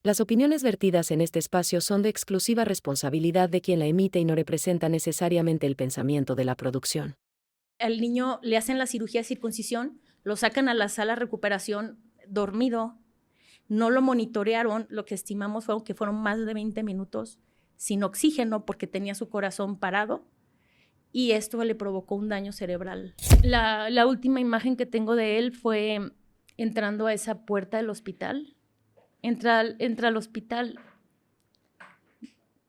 Las opiniones vertidas en este espacio son de exclusiva responsabilidad de quien la emite y no representa necesariamente el pensamiento de la producción. Al niño le hacen la cirugía de circuncisión, lo sacan a la sala de recuperación dormido, no lo monitorearon, lo que estimamos fue que fueron más de 20 minutos sin oxígeno porque tenía su corazón parado y esto le provocó un daño cerebral. La última imagen que tengo de él fue entrando a esa puerta del hospital. Entra al hospital,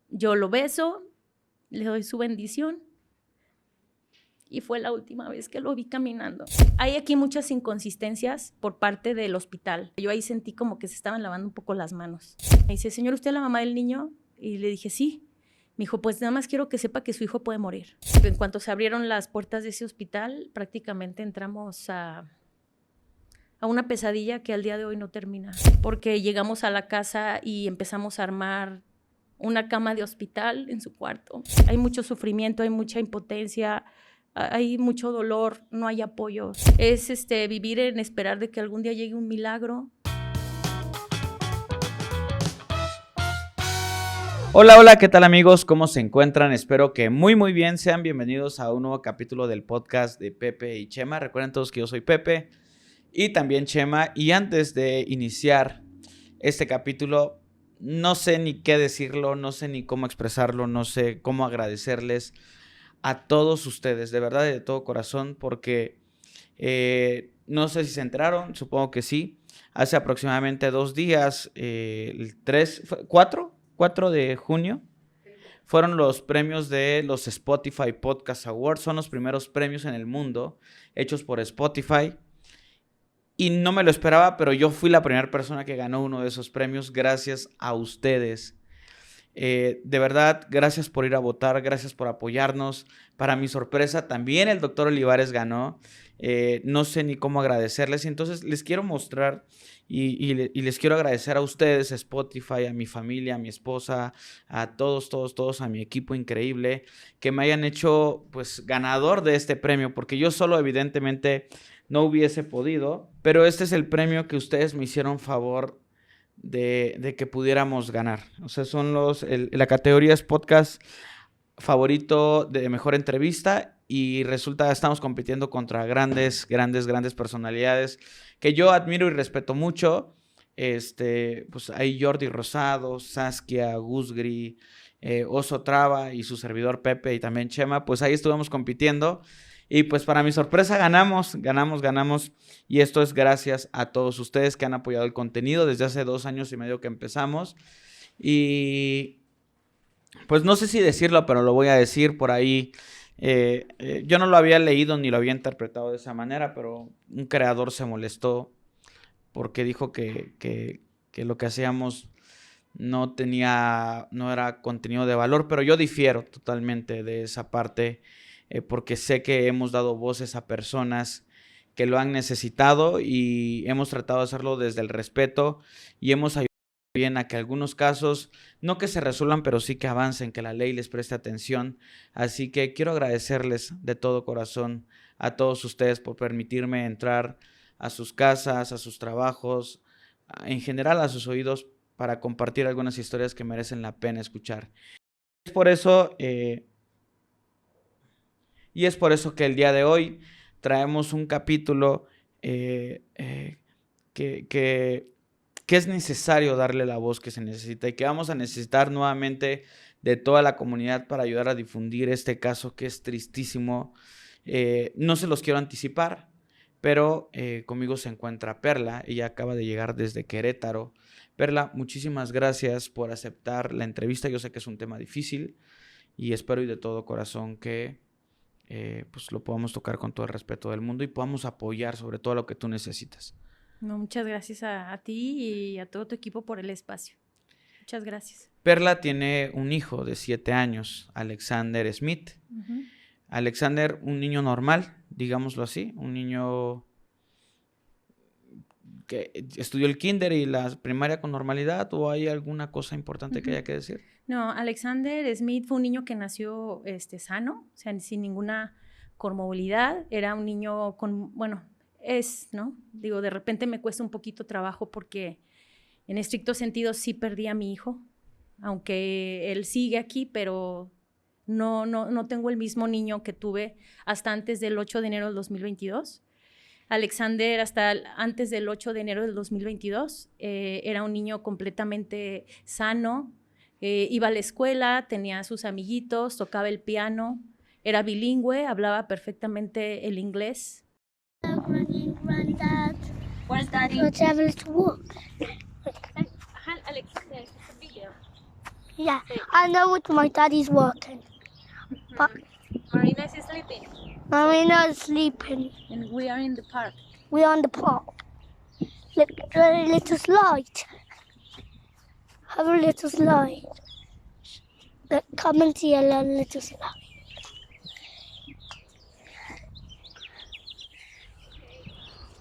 yo lo beso, le doy su bendición y fue la última vez que lo vi caminando. Hay aquí muchas inconsistencias por parte del hospital. Yo ahí sentí como que se estaban lavando un poco las manos. Me dice, señor, ¿usted es la mamá del niño? Y le dije, sí. Me dijo, pues nada más quiero que sepa que su hijo puede morir. En cuanto se abrieron las puertas de ese hospital, prácticamente entramos a una pesadilla que al día de hoy no termina. Porque llegamos a la casa y empezamos a armar una cama de hospital en su cuarto. Hay mucho sufrimiento, hay mucha impotencia, hay mucho dolor, no hay apoyo. Es vivir en esperar de que algún día llegue un milagro. Hola, hola, ¿qué tal amigos? ¿Cómo se encuentran? Espero que muy bien. Sean bienvenidos a un nuevo capítulo del podcast de Pepe y Chema. Recuerden todos que yo soy Pepe y también Chema. Y antes de iniciar este capítulo, no sé ni qué decirlo, no sé ni cómo expresarlo, no sé cómo agradecerles a todos ustedes, de verdad y de todo corazón, porque no sé si se enteraron, supongo que sí. Hace aproximadamente 2 días, el 4 de junio, fueron los premios de los Spotify Podcast Awards. Son los primeros premios en el mundo hechos por Spotify. Y no me lo esperaba, pero yo fui la primera persona que ganó uno de esos premios gracias a ustedes. De verdad, gracias por ir a votar, gracias por apoyarnos. Para mi sorpresa, también el doctor Olivares ganó. No sé ni cómo agradecerles. Entonces, les quiero mostrar y les quiero agradecer a ustedes, a Spotify, a mi familia, a mi esposa, a todos, a mi equipo increíble, que me hayan hecho, pues, ganador de este premio, porque yo solo, evidentemente, no hubiese podido. Pero este es el premio que ustedes me hicieron favor de que pudiéramos ganar. O sea, son la categoría es podcast favorito de mejor entrevista y resulta estamos compitiendo contra grandes personalidades que yo admiro y respeto mucho. Pues hay Jordi Rosado, Saskia, Gusgri, Oso Traba y su servidor Pepe y también Chema. Pues ahí estuvimos compitiendo y pues para mi sorpresa ganamos. Y esto es gracias a todos ustedes que han apoyado el contenido desde hace 2 años y medio que empezamos. Y pues no sé si decirlo, pero lo voy a decir por ahí. Yo no lo había leído ni lo había interpretado de esa manera, pero un creador se molestó porque dijo que lo que hacíamos no era contenido de valor, pero yo difiero totalmente de esa parte, porque sé que hemos dado voces a personas que lo han necesitado y hemos tratado de hacerlo desde el respeto y hemos ayudado bien a que algunos casos, no que se resuelvan, pero sí que avancen, que la ley les preste atención. Así que quiero agradecerles de todo corazón a todos ustedes por permitirme entrar a sus casas, a sus trabajos, en general a sus oídos para compartir algunas historias que merecen la pena escuchar. Es por eso, y es por eso que el día de hoy traemos un capítulo que, que, que es necesario darle la voz que se necesita y que vamos a necesitar nuevamente de toda la comunidad para ayudar a difundir este caso que es tristísimo. No se los quiero anticipar, pero conmigo se encuentra Perla. Ella acaba de llegar desde Querétaro. Perla, muchísimas gracias por aceptar la entrevista. Yo sé que es un tema difícil y espero y de todo corazón que pues lo podamos tocar con todo el respeto del mundo y podamos apoyar sobre todo lo que tú necesitas. No, muchas gracias a ti y a todo tu equipo por el espacio. Muchas gracias. Perla tiene un hijo de 7 años, Alexander Smith. Alexander, un niño normal, digámoslo así, un niño que estudió el kinder y la primaria con normalidad, ¿o hay alguna cosa importante que haya que decir? No, Alexander Smith fue un niño que nació sano, o sea, sin ninguna comorbilidad. Era un niño con, bueno, ¿no? Digo, de repente me cuesta un poquito trabajo porque En estricto sentido, sí perdí a mi hijo, aunque él sigue aquí, pero no tengo el mismo niño que tuve hasta antes del 8 de enero del 2022. Alexander, hasta antes del 8 de enero del 2022, era un niño completamente sano, iba a la escuela, tenía sus amiguitos, tocaba el piano, era bilingüe, hablaba perfectamente el inglés. Granddad, Where's Daddy? let's have a little walk. Alex, it's a video. Yeah, I know what my daddy's walking. But Marina is sleeping, Marina's sleeping. and we are in the park. We're on the park. Look, a little slide. Have a little slide. Look, come and see a little slide.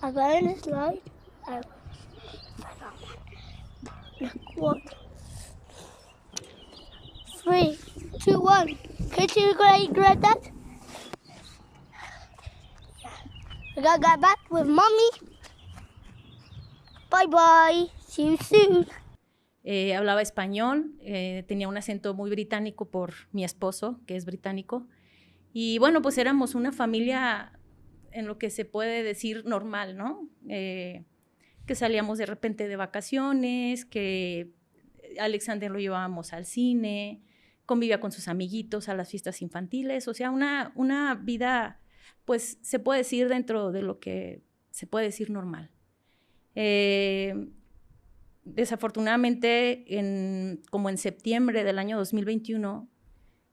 I'm going to slide. Look, what? 3, 2, 1. Kiss you, Granddad. I gotta get back with Mommy. Bye bye. See you soon. Hablaba español, tenía un acento muy británico por mi esposo, que es británico. Y bueno, pues éramos una familia en lo que se puede decir normal, ¿no? Que salíamos de repente de vacaciones, que Alexander lo llevábamos al cine, convivía con sus amiguitos a las fiestas infantiles, o sea, una vida, pues se puede decir dentro de lo que se puede decir normal. Desafortunadamente, como en septiembre del año 2021,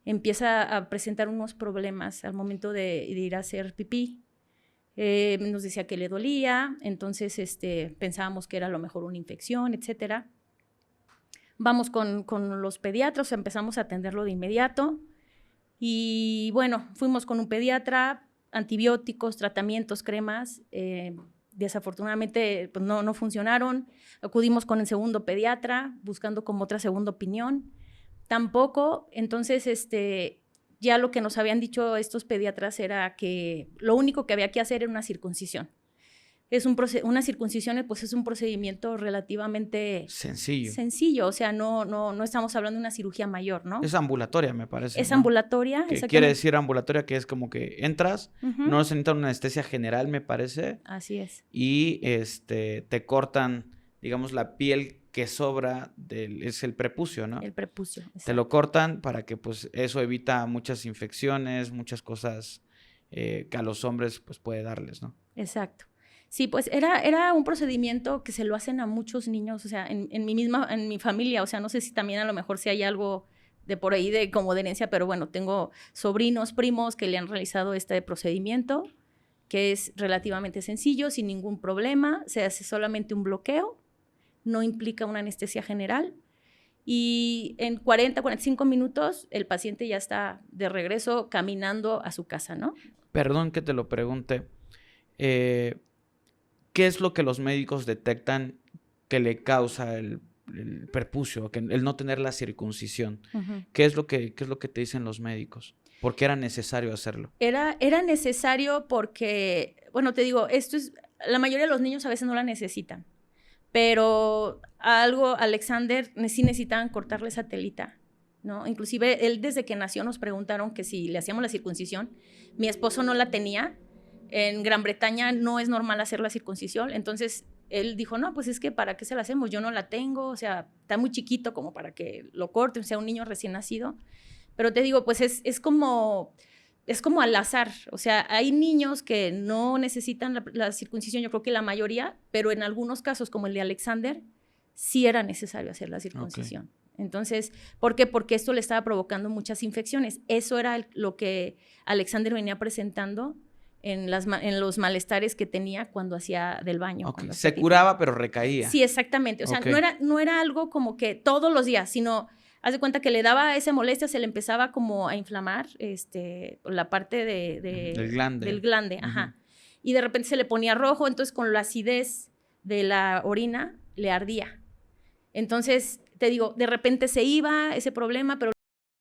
empieza a presentar unos problemas al momento de ir a hacer pipí. Nos decía que le dolía, entonces pensábamos que era a lo mejor una infección, etcétera. Vamos con los pediatras, empezamos a atenderlo de inmediato y bueno, fuimos con un pediatra, antibióticos, tratamientos, cremas, desafortunadamente pues no funcionaron. Acudimos con el segundo pediatra buscando como otra segunda opinión, tampoco. Entonces ya lo que nos habían dicho estos pediatras era que lo único que había que hacer era una circuncisión. Una circuncisión pues es un procedimiento relativamente sencillo, o sea, no estamos hablando de una cirugía mayor, ¿no? Es ambulatoria, me parece. Es ¿no? ambulatoria. ¿Qué quiere decir ambulatoria? Que es como que entras, no se necesita una anestesia general, me parece. Así es. Y te cortan, digamos, la piel que sobra es el prepucio, ¿no? El prepucio, exacto. Te lo cortan para que pues eso evita muchas infecciones, muchas cosas que a los hombres pues puede darles, ¿no? Exacto. Sí, pues era un procedimiento que se lo hacen a muchos niños, o sea, en mi familia, o sea, no sé si también a lo mejor si hay algo de por ahí como de herencia, pero bueno, tengo sobrinos, primos que le han realizado este procedimiento, que es relativamente sencillo, sin ningún problema, se hace solamente un bloqueo, no implica una anestesia general, y en 45 minutos el paciente ya está de regreso caminando a su casa, ¿no? Perdón que te lo pregunte. ¿Qué es lo que los médicos detectan que le causa el prepucio, el no tener la circuncisión? Uh-huh. ¿Qué es lo que te dicen los médicos? ¿Por qué era necesario hacerlo? Era necesario porque, bueno, te digo, la mayoría de los niños a veces no la necesitan, pero Alexander sí necesitaban cortarle esa telita, ¿no? Inclusive él desde que nació nos preguntaron que si le hacíamos la circuncisión. Mi esposo no la tenía. En Gran Bretaña no es normal hacer la circuncisión, entonces él dijo, no, pues es que ¿para qué se la hacemos? Yo no la tengo, o sea, está muy chiquito como para que lo corte, o sea, un niño recién nacido. Pero te digo, pues es como al azar, o sea, hay niños que no necesitan la circuncisión, yo creo que la mayoría, pero en algunos casos, como el de Alexander, sí era necesario hacer la circuncisión. Okay. Entonces, ¿por qué? Porque esto le estaba provocando muchas infecciones. Eso era lo que Alexander venía presentando en los malestares que tenía cuando hacía del baño. Okay. Se curaba, pero recaía. Sí, exactamente. O sea, okay. no era algo como que todos los días, sino, haz de cuenta que le daba esa molestia, se le empezaba como a inflamar la parte del glande. Del glande, ajá. Y de repente se le ponía rojo, entonces con la acidez de la orina le ardía. Entonces, te digo, de repente se iba ese problema, pero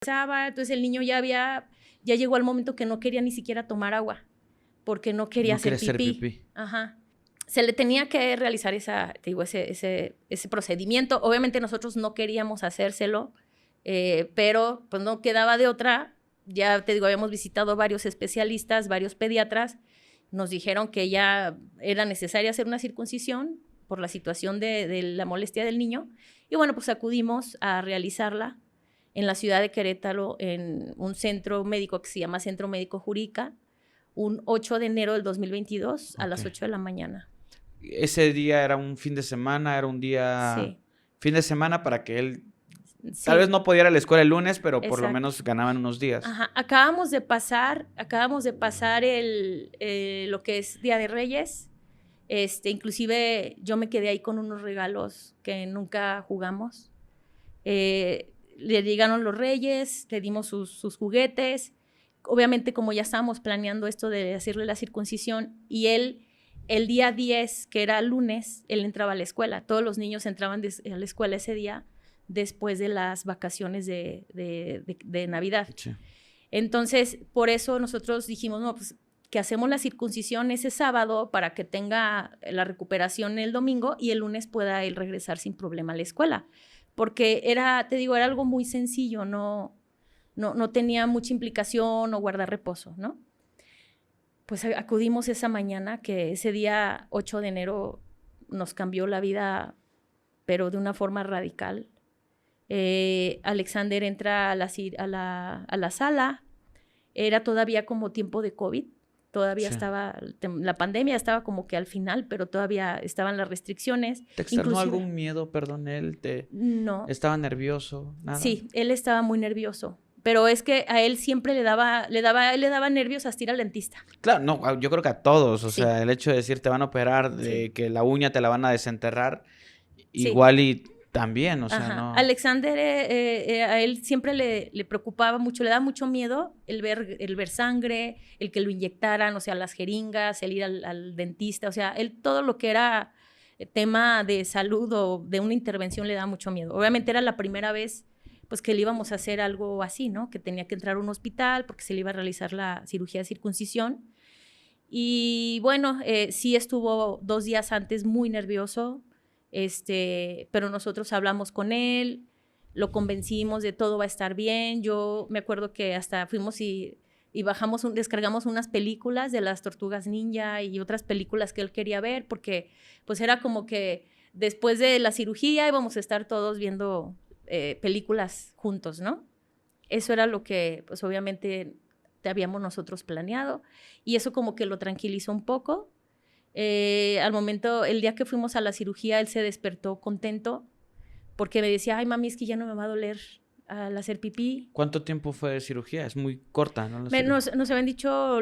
empezaba, entonces el niño ya llegó al momento que no quería ni siquiera tomar agua, porque no quería hacer pipí. Ajá. se le tenía que realizar ese procedimiento. Obviamente nosotros no queríamos hacérselo, pero pues no quedaba de otra. Ya te digo, habíamos visitado varios especialistas, varios pediatras. Nos dijeron que ya era necesaria hacer una circuncisión por la situación de la molestia del niño. Y bueno, pues acudimos a realizarla en la ciudad de Querétaro, en un centro médico que se llama Centro Médico Juríca, un 8 de enero del 2022 a las 8 de la mañana. Ese día era un fin de semana, era un día... Sí. Fin de semana para que él... Sí. Tal vez no podía ir a la escuela el lunes, pero por lo Exacto. menos ganaban unos días. Ajá. Acabamos de pasar lo que es Día de Reyes. Inclusive yo me quedé ahí con unos regalos que nunca jugamos. Le llegaron los Reyes, le dimos sus juguetes. Obviamente, como ya estábamos planeando esto de hacerle la circuncisión, y él, el día 10, que era lunes, él entraba a la escuela. Todos los niños entraban a la escuela ese día, después de las vacaciones de Navidad. Sí. Entonces, por eso nosotros dijimos, no, pues que hacemos la circuncisión ese sábado para que tenga la recuperación el domingo y el lunes pueda él regresar sin problema a la escuela. Porque era algo muy sencillo, no tenía mucha implicación o guardar reposo, ¿no? Pues acudimos esa mañana, que ese día 8 de enero nos cambió la vida, pero de una forma radical. Alexander entra a la sala, era todavía como tiempo de COVID, todavía estaba, la pandemia estaba como que al final, pero todavía estaban las restricciones. ¿Te externó algún miedo, perdón, él? No. ¿Estaba nervioso? ¿Nada? Sí, él estaba muy nervioso, pero es que a él siempre le daba nervios hasta ir al dentista. Claro, no, yo creo que a todos, o Sí. sea, el hecho de decir te van a operar, de que la uña te la van a desenterrar, Sí. igual y también, o sea, Ajá. no... Alexander, a él siempre le preocupaba mucho, le daba mucho miedo el ver sangre, el que lo inyectaran, o sea, las jeringas, el ir al dentista, o sea, él todo lo que era tema de salud o de una intervención le daba mucho miedo. Obviamente era la primera vez pues que le íbamos a hacer algo así, ¿no? Que tenía que entrar a un hospital porque se le iba a realizar la cirugía de circuncisión. Y bueno, sí estuvo 2 días antes muy nervioso, pero nosotros hablamos con él, lo convencimos de todo va a estar bien. Yo me acuerdo que hasta fuimos y descargamos unas películas de las Tortugas Ninja y otras películas que él quería ver, porque pues era como que después de la cirugía íbamos a estar todos viendo películas juntos, ¿no? Eso era lo que pues obviamente habíamos nosotros planeado, y eso como que lo tranquilizó un poco. Al momento, el día que fuimos a la cirugía, él se despertó contento porque me decía, ay mami, es que ya no me va a doler al hacer pipí. ¿Cuánto tiempo fue de cirugía? Es muy corta, ¿no? Nos habían dicho,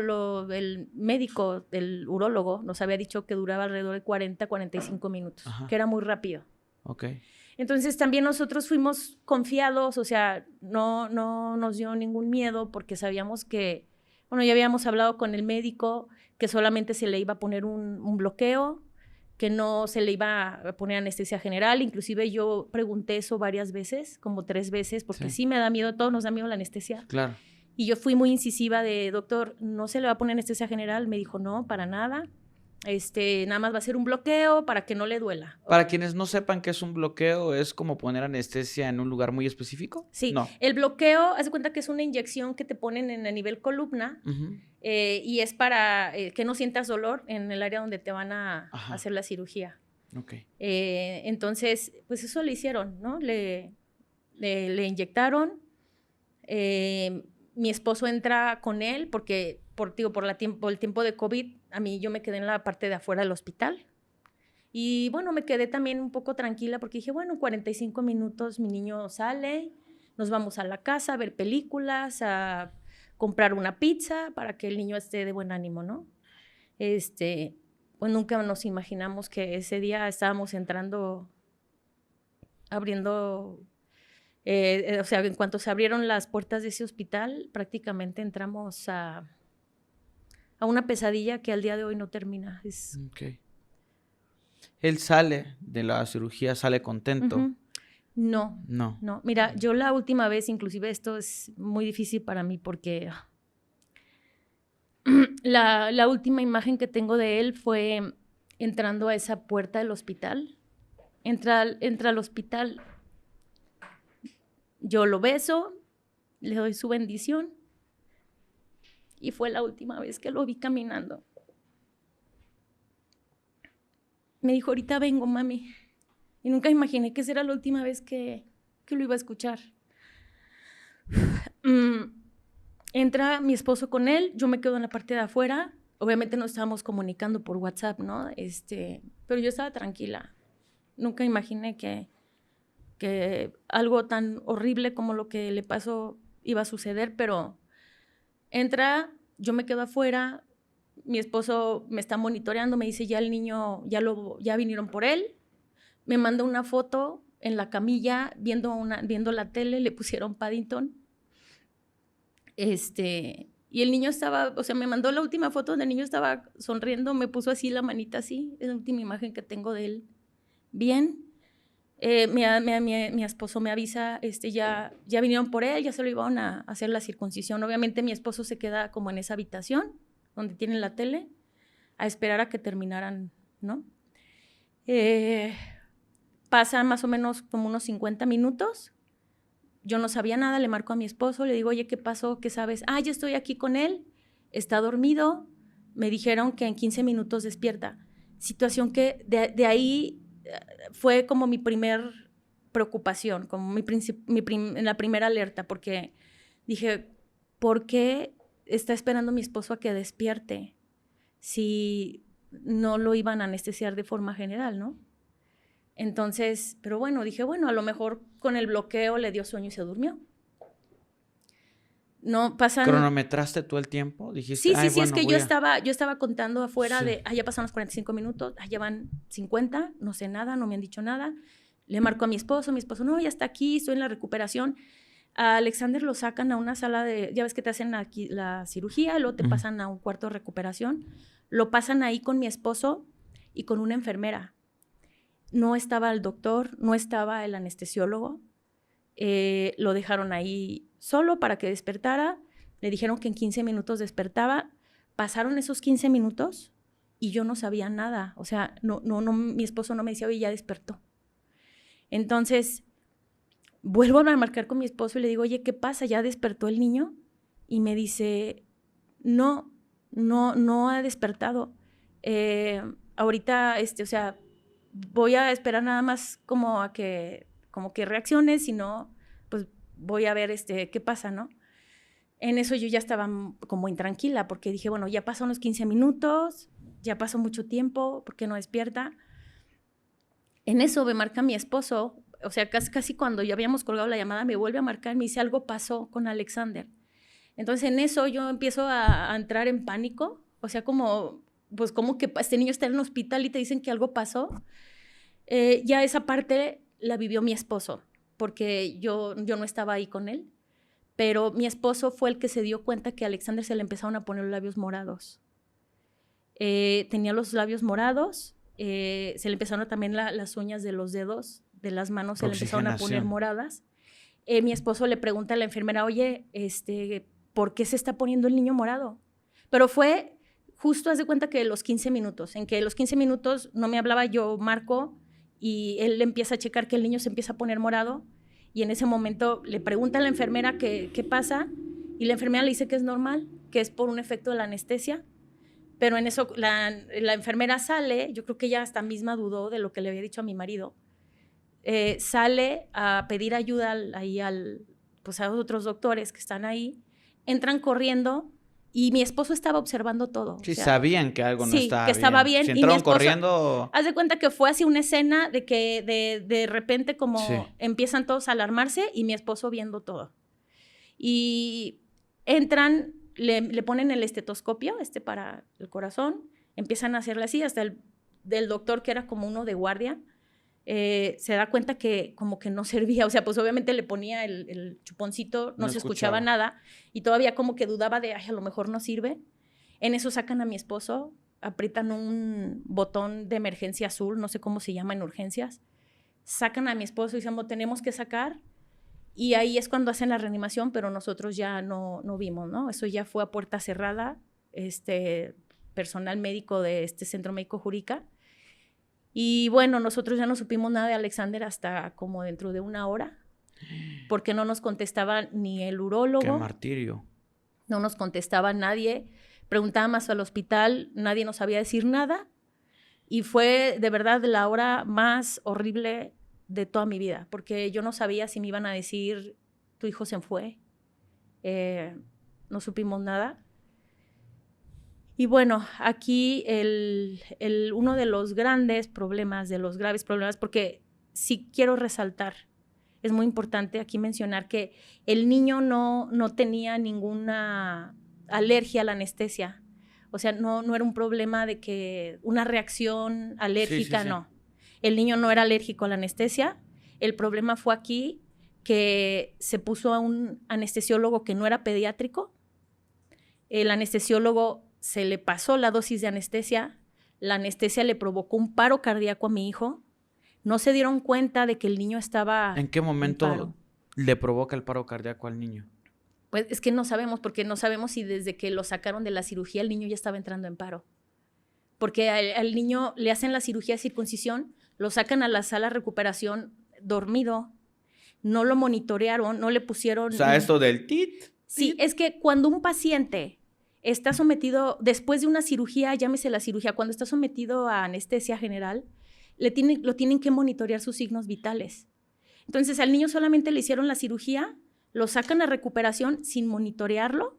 el médico, el urólogo, nos había dicho que duraba alrededor de 40, 45 minutos, Ajá. que era muy rápido. Ok. Entonces también nosotros fuimos confiados, o sea, no nos dio ningún miedo porque sabíamos que, bueno, ya habíamos hablado con el médico que solamente se le iba a poner un bloqueo, que no se le iba a poner anestesia general. Inclusive yo pregunté eso varias veces, como 3 veces, porque sí me da miedo, a todos nos da miedo la anestesia. Claro. Y yo fui muy incisiva de, doctor, ¿no se le va a poner anestesia general? Me dijo, no, para nada. Nada más va a ser un bloqueo para que no le duela. Para quienes no sepan qué es un bloqueo, ¿es como poner anestesia en un lugar muy específico? Sí, no. El bloqueo, haz de cuenta que es una inyección que te ponen a nivel columna, y es para que no sientas dolor en el área donde te van a hacer la cirugía. Okay. Entonces, pues eso le hicieron, ¿no? Le inyectaron. Mi esposo entra con él porque por el tiempo de COVID, yo me quedé en la parte de afuera del hospital. Y bueno, me quedé también un poco tranquila porque dije, bueno, en 45 minutos mi niño sale, nos vamos a la casa a ver películas, a comprar una pizza para que el niño esté de buen ánimo, ¿no? Pues nunca nos imaginamos que ese día estábamos abriendo... o sea, en cuanto se abrieron las puertas de ese hospital, prácticamente entramos a una pesadilla que al día de hoy no termina. Okay. Él sale de la cirugía, sale contento. No. Mira, yo la última vez, inclusive esto es muy difícil para mí porque la última imagen que tengo de él fue entrando a esa puerta del hospital. Entra al hospital, yo lo beso, le doy su bendición y fue la última vez que lo vi caminando. Me dijo, ahorita vengo, mami. Y nunca imaginé que esa era la última vez que lo iba a escuchar. Entra mi esposo con él, yo me quedo en la parte de afuera. Obviamente nos estábamos comunicando por WhatsApp, ¿no? Pero yo estaba tranquila. Nunca imaginé que algo tan horrible como lo que le pasó iba a suceder, pero entra, yo me quedo afuera, mi esposo me está monitoreando, me dice, ya el niño, ya vinieron por él, me manda una foto en la camilla viendo la tele, le pusieron Paddington, y el niño estaba, o sea, me mandó la última foto donde el niño estaba sonriendo, me puso así la manita así, es la última imagen que tengo de él. Bien, mi esposo me avisa, ya vinieron por él, ya se lo iban a hacer la circuncisión. Obviamente mi esposo se queda como en esa habitación donde tienen la tele a esperar a que terminaran, ¿no? Pasan más o menos como unos 50 minutos. Yo no sabía nada, le marco a mi esposo, le digo, oye, ¿qué pasó? ¿Qué sabes? Ya estoy aquí con él, está dormido, me dijeron que en 15 minutos despierta. Situación que de ahí fue como mi primer preocupación, como la primera alerta, porque dije, ¿por qué está esperando mi esposo a que despierte si no lo iban a anestesiar de forma general, ¿no? Entonces, pero bueno, dije, bueno, a lo mejor con el bloqueo le dio sueño y se durmió. No pasan... ¿Cronometraste tú el tiempo? Dijiste, sí, bueno, es que yo estaba contando afuera sí. Ya pasaron los 45 minutos, ya van 50, no sé nada, no me han dicho nada. Le marco a mi esposo, no, ya está aquí, estoy en la recuperación. A Alexander lo sacan a una sala ya ves que te hacen aquí la cirugía, luego te pasan a un cuarto de recuperación. Lo pasan ahí con mi esposo y con una enfermera. No estaba el doctor, no estaba el anestesiólogo. Lo dejaron ahí solo para que despertara. Le dijeron que en 15 minutos despertaba. Pasaron esos 15 minutos y yo no sabía nada. O sea, no, mi esposo no me decía, oye, ya despertó. Entonces, vuelvo a marcar con mi esposo y le digo, oye, ¿qué pasa? ¿Ya despertó el niño? Y me dice, no ha despertado. Ahorita, o sea, voy a esperar nada más como que reaccione, si no, pues voy a ver qué pasa, ¿no? En eso yo ya estaba como intranquila, porque dije, bueno, ya pasaron los 15 minutos, ya pasó mucho tiempo, ¿por qué no despierta? En eso me marca mi esposo, o sea, casi cuando ya habíamos colgado la llamada, me vuelve a marcar, me dice, algo pasó con Alexander. Entonces, en eso yo empiezo a entrar en pánico, o sea, como que este niño está en un hospital y te dicen que algo pasó. Ya esa parte la vivió mi esposo, porque yo no estaba ahí con él, pero mi esposo fue el que se dio cuenta que a Alexander se le empezaron a poner los labios morados. Tenía los labios morados, se le empezaron también las uñas de los dedos, de las manos se le empezaron a poner moradas. Mi esposo le pregunta a la enfermera, oye, ¿por qué se está poniendo el niño morado? Pero fue justo, haz de cuenta que los 15 minutos, en que los 15 minutos no me hablaba, yo marco y él empieza a checar que el niño se empieza a poner morado y en ese momento le pregunta a la enfermera qué pasa y la enfermera le dice que es normal, que es por un efecto de la anestesia, pero en eso la enfermera sale, yo creo que ella hasta misma dudó de lo que le había dicho a mi marido, sale a pedir ayuda ahí pues a otros doctores que están ahí, entran corriendo y mi esposo estaba observando todo. Sí, o sea, sabían que algo no estaba bien. Sí, que estaba bien. Si y entraron mi esposo, corriendo... haz de cuenta que fue así una escena de que de repente como sí. empiezan todos a alarmarse y mi esposo viendo todo. Y entran, le ponen el estetoscopio, para el corazón, empiezan a hacerle así, hasta del doctor que era como uno de guardia, se da cuenta que como que no servía, o sea, pues obviamente le ponía el chuponcito, no se escuchaba nada, y todavía como que dudaba de, a lo mejor no sirve. En eso sacan a mi esposo, aprietan un botón de emergencia azul, no sé cómo se llama en urgencias, sacan a mi esposo y dicen, tenemos que sacar, y ahí es cuando hacen la reanimación, pero nosotros ya no vimos, ¿no? Eso ya fue a puerta cerrada, personal médico de Centro Médico Juríca, Y bueno, nosotros ya no supimos nada de Alexander hasta como dentro de 1 hora, porque no nos contestaba ni el Qué urólogo, martirio. no nos contestaba nadie, preguntábamos al hospital, nadie nos sabía decir nada, y fue de verdad la hora más horrible de toda mi vida, porque yo no sabía si me iban a decir, tu hijo se fue, no supimos nada. Y bueno, aquí uno de los grandes problemas, de los graves problemas, porque sí quiero resaltar, es muy importante aquí mencionar que el niño no tenía ninguna alergia a la anestesia. O sea, no era un problema de que una reacción alérgica, Sí. no. El niño no era alérgico a la anestesia. El problema fue aquí que se puso a un anestesiólogo que no era pediátrico. El anestesiólogo se le pasó la dosis de anestesia. La anestesia le provocó un paro cardíaco a mi hijo. No se dieron cuenta de que el niño estaba ¿En qué en momento paro. le provoca el paro cardíaco al niño? Pues es que no sabemos, porque no sabemos si desde que lo sacaron de la cirugía el niño ya estaba entrando en paro. Porque al niño le hacen la cirugía de circuncisión, lo sacan a la sala de recuperación dormido, no lo monitorearon, no le pusieron... O sea, esto del tit. Sí, es que cuando un paciente está sometido, después de una cirugía, llámese la cirugía, cuando está sometido a anestesia general, lo tienen que monitorear sus signos vitales. Entonces, al niño solamente le hicieron la cirugía, lo sacan a recuperación sin monitorearlo,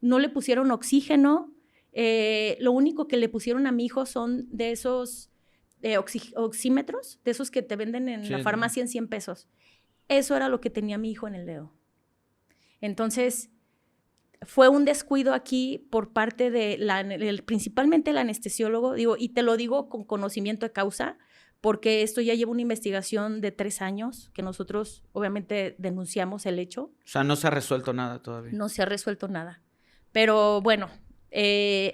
no le pusieron oxígeno, lo único que le pusieron a mi hijo son de esos oxímetros, de esos que te venden en la farmacia en 100 pesos. Eso era lo que tenía mi hijo en el dedo. Entonces, fue un descuido aquí por parte de principalmente el anestesiólogo, digo, y te lo digo con conocimiento de causa, porque esto ya lleva una investigación de 3 años, que nosotros obviamente denunciamos el hecho. O sea, no se ha resuelto nada todavía. No se ha resuelto nada. Pero bueno,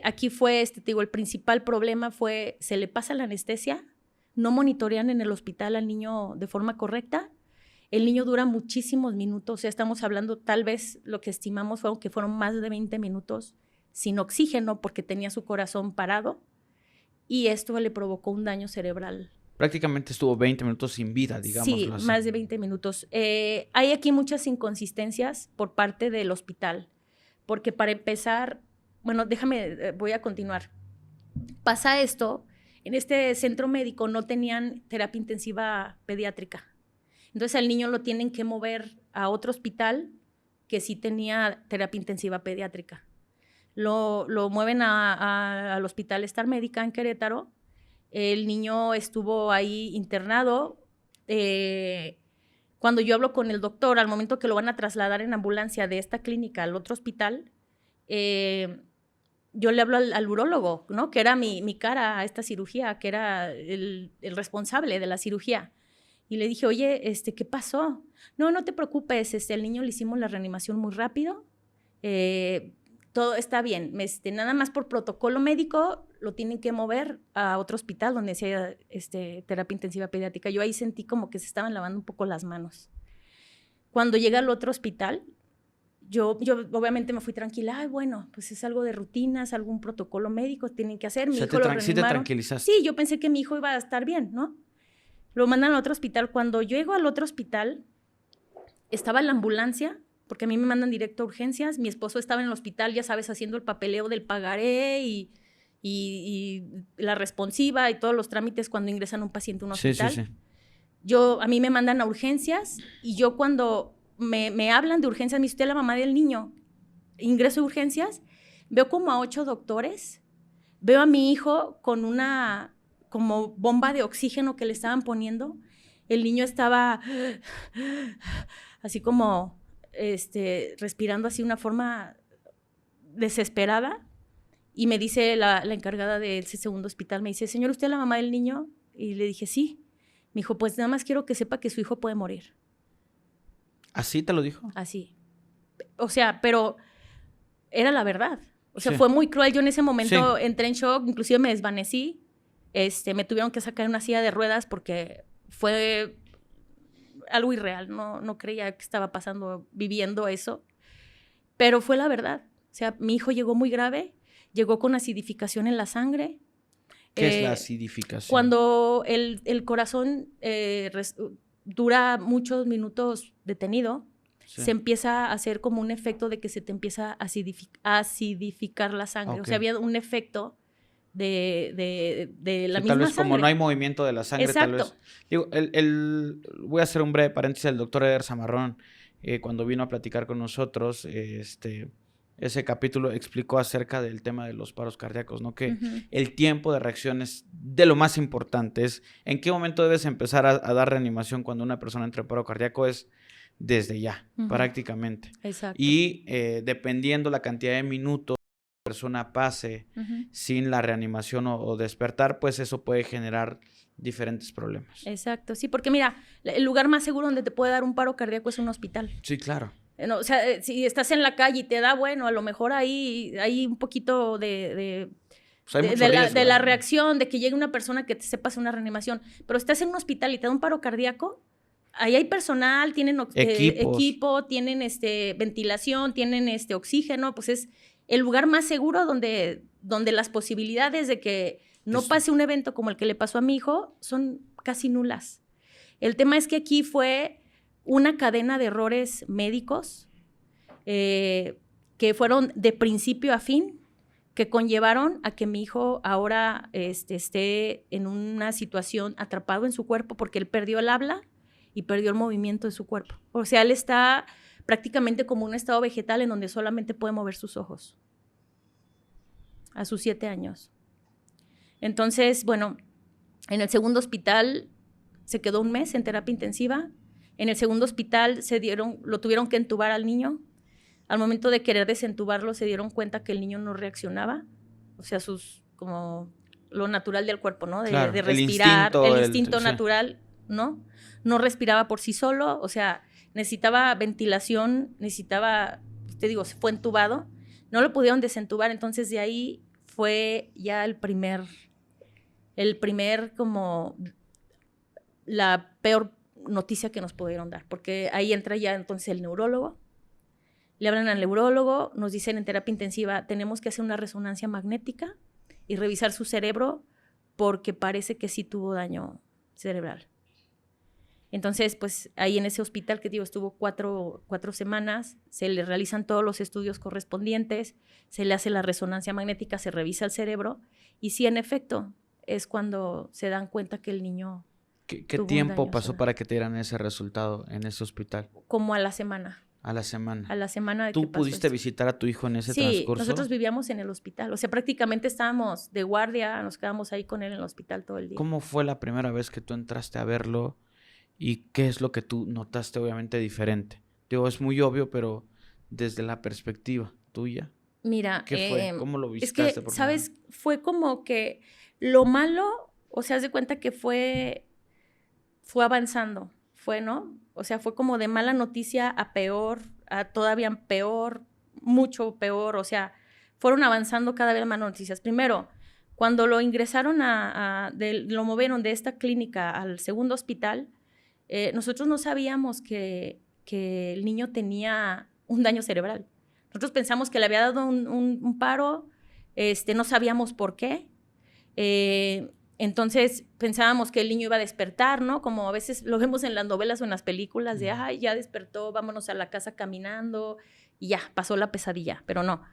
aquí fue, te digo, el principal problema fue, se le pasa la anestesia, no monitorean en el hospital al niño de forma correcta. El niño dura muchísimos minutos, o sea, estamos hablando, tal vez lo que estimamos fue que fueron más de 20 minutos sin oxígeno porque tenía su corazón parado y esto le provocó un daño cerebral. Prácticamente estuvo 20 minutos sin vida, digámoslo Sí, así. más de 20 minutos. Hay aquí muchas inconsistencias por parte del hospital, porque para empezar, bueno, voy a continuar. Pasa esto, en este centro médico no tenían terapia intensiva pediátrica. Entonces al niño lo tienen que mover a otro hospital que sí tenía terapia intensiva pediátrica. Lo mueven al hospital Star Médica en Querétaro. El niño estuvo ahí internado. Cuando yo hablo con el doctor, al momento que lo van a trasladar en ambulancia de esta clínica al otro hospital, yo le hablo al urólogo, ¿no? Que era mi cara a esta cirugía, que era el responsable de la cirugía. Y le dije, oye, ¿qué pasó? No te preocupes, el niño le hicimos la reanimación muy rápido, todo está bien, nada más por protocolo médico lo tienen que mover a otro hospital donde sea terapia intensiva pediátrica. Yo ahí sentí como que se estaban lavando un poco las manos. Cuando llega al otro hospital, yo obviamente me fui tranquila. Ay, bueno, pues es algo de rutinas, algún protocolo médico tienen que hacer. Mi hijo lo reanimaron. ¿Sí te tranquilizaste? Sí, yo pensé que mi hijo iba a estar bien, ¿no? Lo mandan a otro hospital. Cuando yo llego al otro hospital, estaba la ambulancia, porque a mí me mandan directo a urgencias. Mi esposo estaba en el hospital, ya sabes, haciendo el papeleo del pagaré y la responsiva y todos los trámites cuando ingresan un paciente a un hospital. Sí. A mí me mandan a urgencias y yo cuando me hablan de urgencias, me dice, usted es la mamá del niño. Ingreso a urgencias, veo como a 8 doctores, veo a mi hijo con una como bomba de oxígeno que le estaban poniendo. El niño estaba así como respirando así de una forma desesperada. Y me dice la encargada de ese segundo hospital, me dice, señor, ¿usted es la mamá del niño? Y le dije, sí. Me dijo, pues nada más quiero que sepa que su hijo puede morir. ¿Así te lo dijo? Así. O sea, pero era la verdad. O sea, Sí. fue muy cruel. Yo en ese momento Sí. entré en shock, inclusive me desvanecí. Me tuvieron que sacar una silla de ruedas porque fue algo irreal. No creía que estaba pasando, viviendo eso. Pero fue la verdad. O sea, mi hijo llegó muy grave, llegó con acidificación en la sangre. ¿Qué es la acidificación? Cuando el corazón dura muchos minutos detenido, Sí. se empieza a hacer como un efecto de que se te empieza a acidificar la sangre. Ok. O sea, había un efecto de la Sí, misma tal vez sangre. como no hay movimiento de la sangre, tal Exacto. vez. Digo, voy a hacer un breve paréntesis. El doctor Eder Zamarrón, cuando vino a platicar con nosotros, ese capítulo explicó acerca del tema de los paros cardíacos, ¿no? Que Ujú. el tiempo de reacción es de lo más importante. Es en qué momento debes empezar a dar reanimación cuando una persona entra en paro cardíaco, es desde ya, Ujú. prácticamente. Exacto. Y dependiendo la cantidad de minutos que la persona pase Ujú. sin la reanimación o despertar, pues eso puede generar diferentes problemas. Exacto, sí, porque mira, el lugar más seguro donde te puede dar un paro cardíaco es un hospital. Sí, claro. No, o sea, si estás en la calle y te da, bueno, a lo mejor ahí hay un poquito Pues hay de, mucho de la, riesgo, de la ¿no? reacción, de que llegue una persona que te sepa hacer una reanimación, pero estás en un hospital y te da un paro cardíaco, ahí hay personal, tienen Equipos. equipo, tienen ventilación, tienen oxígeno, pues es el lugar más seguro donde las posibilidades de que no Eso. pase un evento como el que le pasó a mi hijo son casi nulas. El tema es que aquí fue una cadena de errores médicos que fueron de principio a fin, que conllevaron a que mi hijo ahora esté en una situación atrapado en su cuerpo porque él perdió el habla y perdió el movimiento de su cuerpo. O sea, él está prácticamente como un estado vegetal en donde solamente puede mover sus ojos a sus 7 años. Entonces, bueno, en el segundo hospital se quedó un mes en terapia intensiva. En el segundo hospital lo tuvieron que entubar al niño. Al momento de querer desentubarlo, se dieron cuenta que el niño no reaccionaba. O sea, como lo natural del cuerpo, ¿no? Claro, de respirar, el instinto sí. natural, ¿no? No respiraba por sí solo, o sea, necesitaba ventilación, te digo, se fue entubado. No lo pudieron desentubar, entonces de ahí fue ya el primer como la peor noticia que nos pudieron dar, porque ahí entra ya entonces el neurólogo, le hablan al neurólogo, nos dicen en terapia intensiva, tenemos que hacer una resonancia magnética y revisar su cerebro porque parece que sí tuvo daño cerebral. Entonces, pues ahí en ese hospital que digo, estuvo 4 semanas, se le realizan todos los estudios correspondientes, se le hace la resonancia magnética, se revisa el cerebro y sí, en efecto, es cuando se dan cuenta que el niño ¿Qué tuvo un tiempo daño pasó cerebral. para que te dieran ese resultado en ese hospital? Como a la semana. A la semana. A la semana de que ¿Tú pasó pudiste esto. visitar a tu hijo en ese Sí, transcurso? nosotros vivíamos en el hospital. O sea, prácticamente estábamos de guardia, nos quedamos ahí con él en el hospital todo el día. ¿Cómo fue la primera vez que tú entraste a verlo y qué es lo que tú notaste obviamente diferente? Digo, es muy obvio, pero desde la perspectiva tuya, Mira, ¿qué fue? ¿Cómo lo es visitaste que, por ¿sabes? primera vez? Fue como que lo malo, o sea, haz de cuenta que fue avanzando, ¿no? O sea, fue como de mala noticia a peor, a todavía peor, mucho peor, o sea, fueron avanzando cada vez más noticias. Primero, cuando lo ingresaron lo movieron de esta clínica al segundo hospital, nosotros no sabíamos que el niño tenía un daño cerebral. Nosotros pensamos que le había dado un paro, no sabíamos por qué. Entonces pensábamos que el niño iba a despertar, ¿no? Como a veces lo vemos en las novelas o en las películas de, ay, ya despertó, vámonos a la casa caminando y ya, pasó la pesadilla, pero no.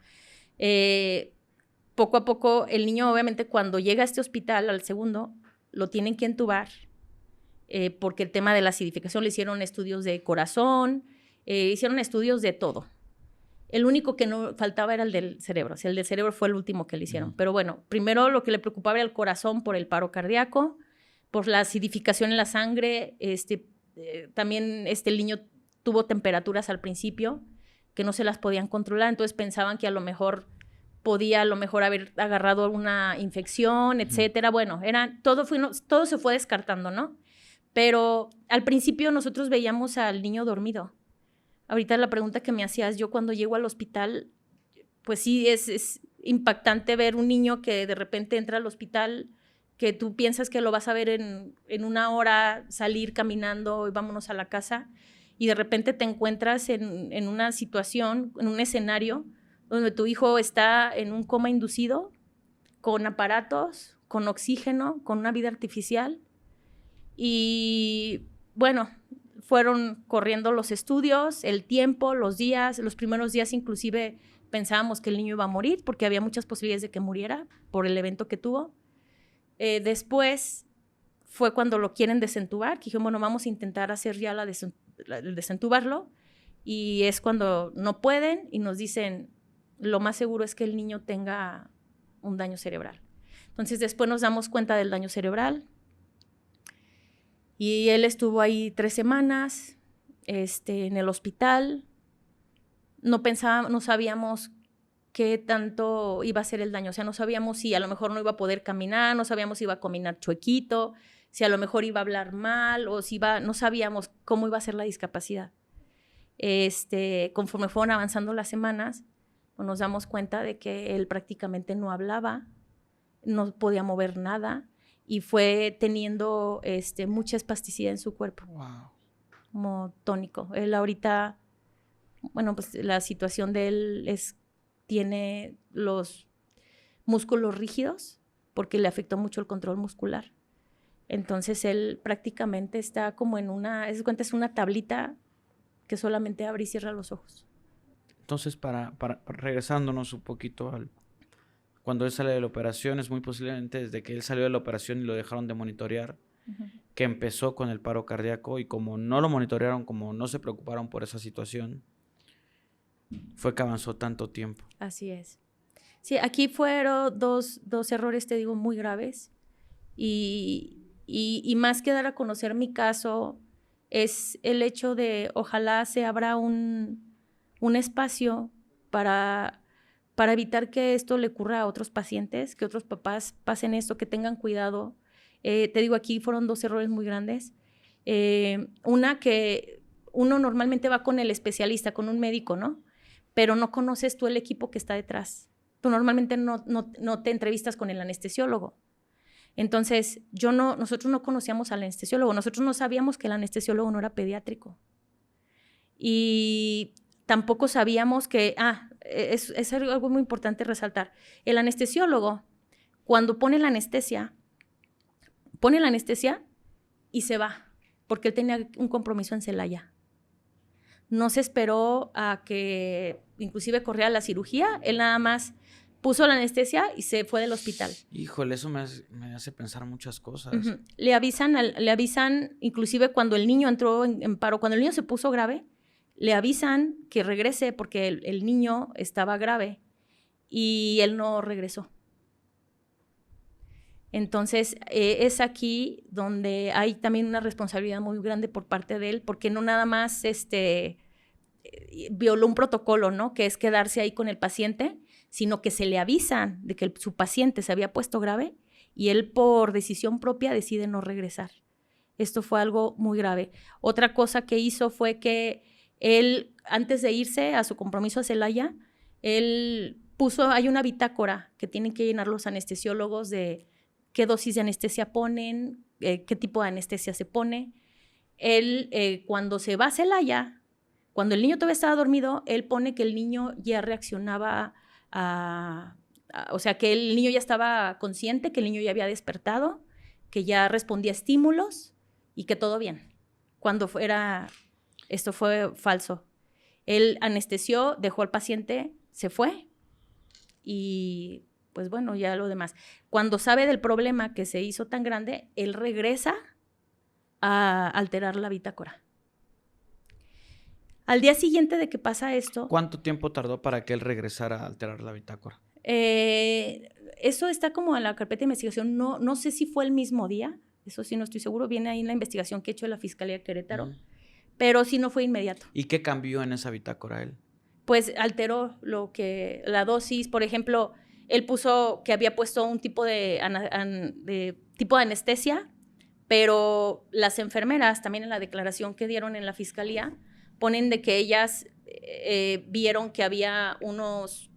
Poco a poco el niño, obviamente, cuando llega a este hospital, al segundo, lo tienen que entubar porque el tema de la acidificación, le hicieron estudios de corazón, hicieron estudios de todo. El único que no faltaba era el del cerebro. O sea, el del cerebro fue el último que le hicieron. Pero bueno, primero lo que le preocupaba era el corazón por el paro cardíaco, por la acidificación en la sangre. También el niño tuvo temperaturas al principio que no se las podían controlar. Entonces pensaban que a lo mejor podía haber agarrado una infección, etcétera. Bueno, todo se fue descartando, ¿no? Pero al principio nosotros veíamos al niño dormido. Ahorita la pregunta que me hacías, yo cuando llego al hospital, pues sí, es impactante ver un niño que de repente entra al hospital, que tú piensas que lo vas a ver en 1 hora, salir caminando y vámonos a la casa, y de repente te encuentras en una situación, en un escenario, donde tu hijo está en un coma inducido, con aparatos, con oxígeno, con una vida artificial. Y bueno, fueron corriendo los estudios, el tiempo, los días. Los primeros días inclusive pensábamos que el niño iba a morir porque había muchas posibilidades de que muriera por el evento que tuvo. Después fue cuando lo quieren desentubar, que dijeron, bueno, vamos a intentar hacer ya el desentubarlo. Y es cuando no pueden y nos dicen, lo más seguro es que el niño tenga un daño cerebral. Entonces después nos damos cuenta del daño cerebral. Y él estuvo ahí 3 semanas en el hospital. No sabíamos qué tanto iba a ser el daño. O sea, no sabíamos si a lo mejor no iba a poder caminar, no sabíamos si iba a caminar chuequito, si a lo mejor iba a hablar mal o no sabíamos cómo iba a ser la discapacidad. Conforme fueron avanzando las semanas, pues nos damos cuenta de que él prácticamente no hablaba, no podía mover nada y fue teniendo mucha espasticidad en su cuerpo. Wow. Como tónico. Él ahorita, bueno, pues la situación de él tiene los músculos rígidos porque le afectó mucho el control muscular. Entonces él prácticamente está como es una tablita que solamente abre y cierra los ojos. Entonces, para regresándonos un poquito cuando él sale de la operación, es muy posiblemente desde que él salió de la operación y lo dejaron de monitorear, que empezó con el paro cardíaco, y como no lo monitorearon, como no se preocuparon por esa situación, fue que avanzó tanto tiempo. Así es. Sí, aquí fueron dos errores, te digo, muy graves. Y más que dar a conocer mi caso, es el hecho de ojalá se abra un espacio para evitar que esto le ocurra a otros pacientes, que otros papás pasen esto, que tengan cuidado. Te digo, aquí fueron 2 errores muy grandes. Una, que uno normalmente va con el especialista, con un médico, ¿no? Pero no conoces tú el equipo que está detrás. Tú normalmente no te entrevistas con el anestesiólogo. Entonces, nosotros no conocíamos al anestesiólogo, nosotros no sabíamos que el anestesiólogo no era pediátrico. Y tampoco sabíamos que, es algo muy importante resaltar, el anestesiólogo, cuando pone la anestesia y se va, porque él tenía un compromiso en Celaya. No se esperó a que inclusive corriera la cirugía, él nada más puso la anestesia y se fue del hospital. Híjole, eso me hace pensar muchas cosas. Uh-huh. Le avisan, inclusive cuando el niño entró en paro, cuando el niño se puso grave, le avisan que regrese porque el niño estaba grave y él no regresó. Entonces, es aquí donde hay también una responsabilidad muy grande por parte de él, porque no nada más violó un protocolo, ¿no? Que es quedarse ahí con el paciente, sino que se le avisan de que su paciente se había puesto grave y él por decisión propia decide no regresar. Esto fue algo muy grave. Otra cosa que hizo fue que él, antes de irse a su compromiso a Celaya, hay una bitácora que tienen que llenar los anestesiólogos de qué dosis de anestesia ponen, qué tipo de anestesia se pone. Él, cuando se va a Celaya, cuando el niño todavía estaba dormido, él pone que el niño ya reaccionaba o sea, que el niño ya estaba consciente, que el niño ya había despertado, que ya respondía a estímulos y que todo bien. Esto fue falso. Él anestesió, dejó al paciente, se fue y pues bueno, ya lo demás. Cuando sabe del problema que se hizo tan grande, él regresa a alterar la bitácora. Al día siguiente de que pasa esto... ¿Cuánto tiempo tardó para que él regresara a alterar la bitácora? Eso está como en la carpeta de investigación. No sé si fue el mismo día, eso sí no estoy seguro. Viene ahí en la investigación que he hecho de la Fiscalía de Querétaro, pero sí no fue inmediato. ¿Y qué cambió en esa bitácora él? Pues alteró la dosis. Por ejemplo, él puso que había puesto un tipo de anestesia, pero las enfermeras, también en la declaración que dieron en la Fiscalía, ponen de que ellas vieron que había unos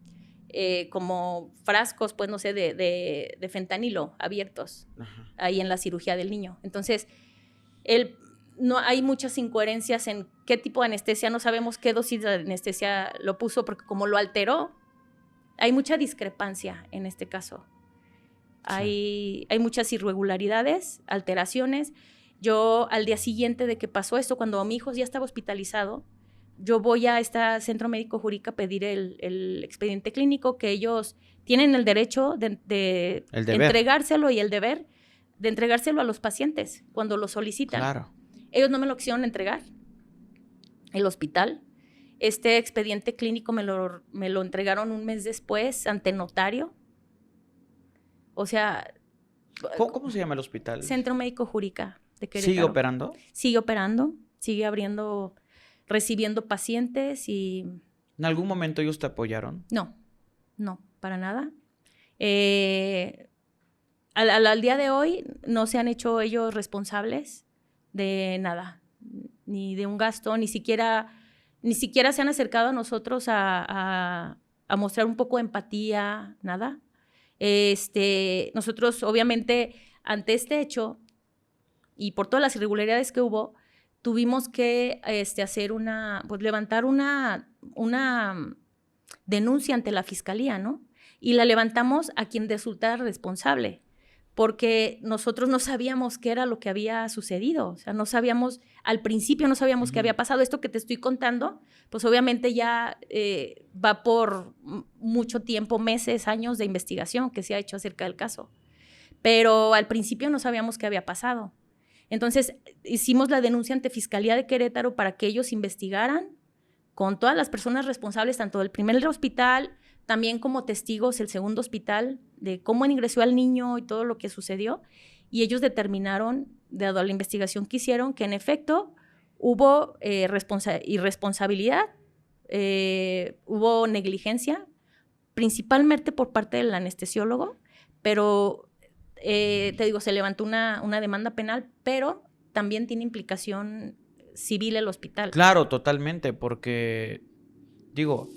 como frascos, pues no sé, de fentanilo abiertos. Ajá. Ahí en la cirugía del niño. Entonces, no hay muchas incoherencias en qué tipo de anestesia, no sabemos qué dosis de anestesia lo puso, porque como lo alteró, hay mucha discrepancia en este caso. hay muchas irregularidades, alteraciones. Yo, al día siguiente de que pasó esto, cuando mi hijo ya estaba hospitalizado, yo voy a este centro médico jurídico a pedir el expediente clínico, que ellos tienen el derecho de entregárselo y el deber de entregárselo a los pacientes cuando lo solicitan. Claro. Ellos no me lo quisieron entregar, el hospital. Este expediente clínico me lo entregaron un mes después ante notario. O sea... ¿Cómo se llama el hospital? Centro Médico Juríca de Querétaro. ¿Sigue operando? Sigue operando, sigue recibiendo pacientes y... ¿En algún momento ellos te apoyaron? No, para nada. Al día de hoy no se han hecho ellos responsables de nada, ni de un gasto, ni siquiera se han acercado a nosotros a mostrar un poco de empatía, nada. Nosotros, obviamente, ante este hecho y por todas las irregularidades que hubo, tuvimos que levantar una denuncia ante la fiscalía, ¿no? Y la levantamos a quien resultara responsable, porque nosotros no sabíamos qué era lo que había sucedido. O sea, al principio no sabíamos qué había pasado. Esto que te estoy contando, pues obviamente ya va por mucho tiempo, meses, años de investigación que se ha hecho acerca del caso. Pero al principio no sabíamos qué había pasado. Entonces, hicimos la denuncia ante Fiscalía de Querétaro para que ellos investigaran con todas las personas responsables, tanto del primer hospital, también como testigos el segundo hospital, de cómo ingresó al niño y todo lo que sucedió. Y ellos determinaron, dado la investigación que hicieron, que en efecto hubo irresponsabilidad, hubo negligencia, principalmente por parte del anestesiólogo, pero... te digo, se levantó una demanda penal, pero también tiene implicación civil el hospital. Claro, totalmente, porque, digo,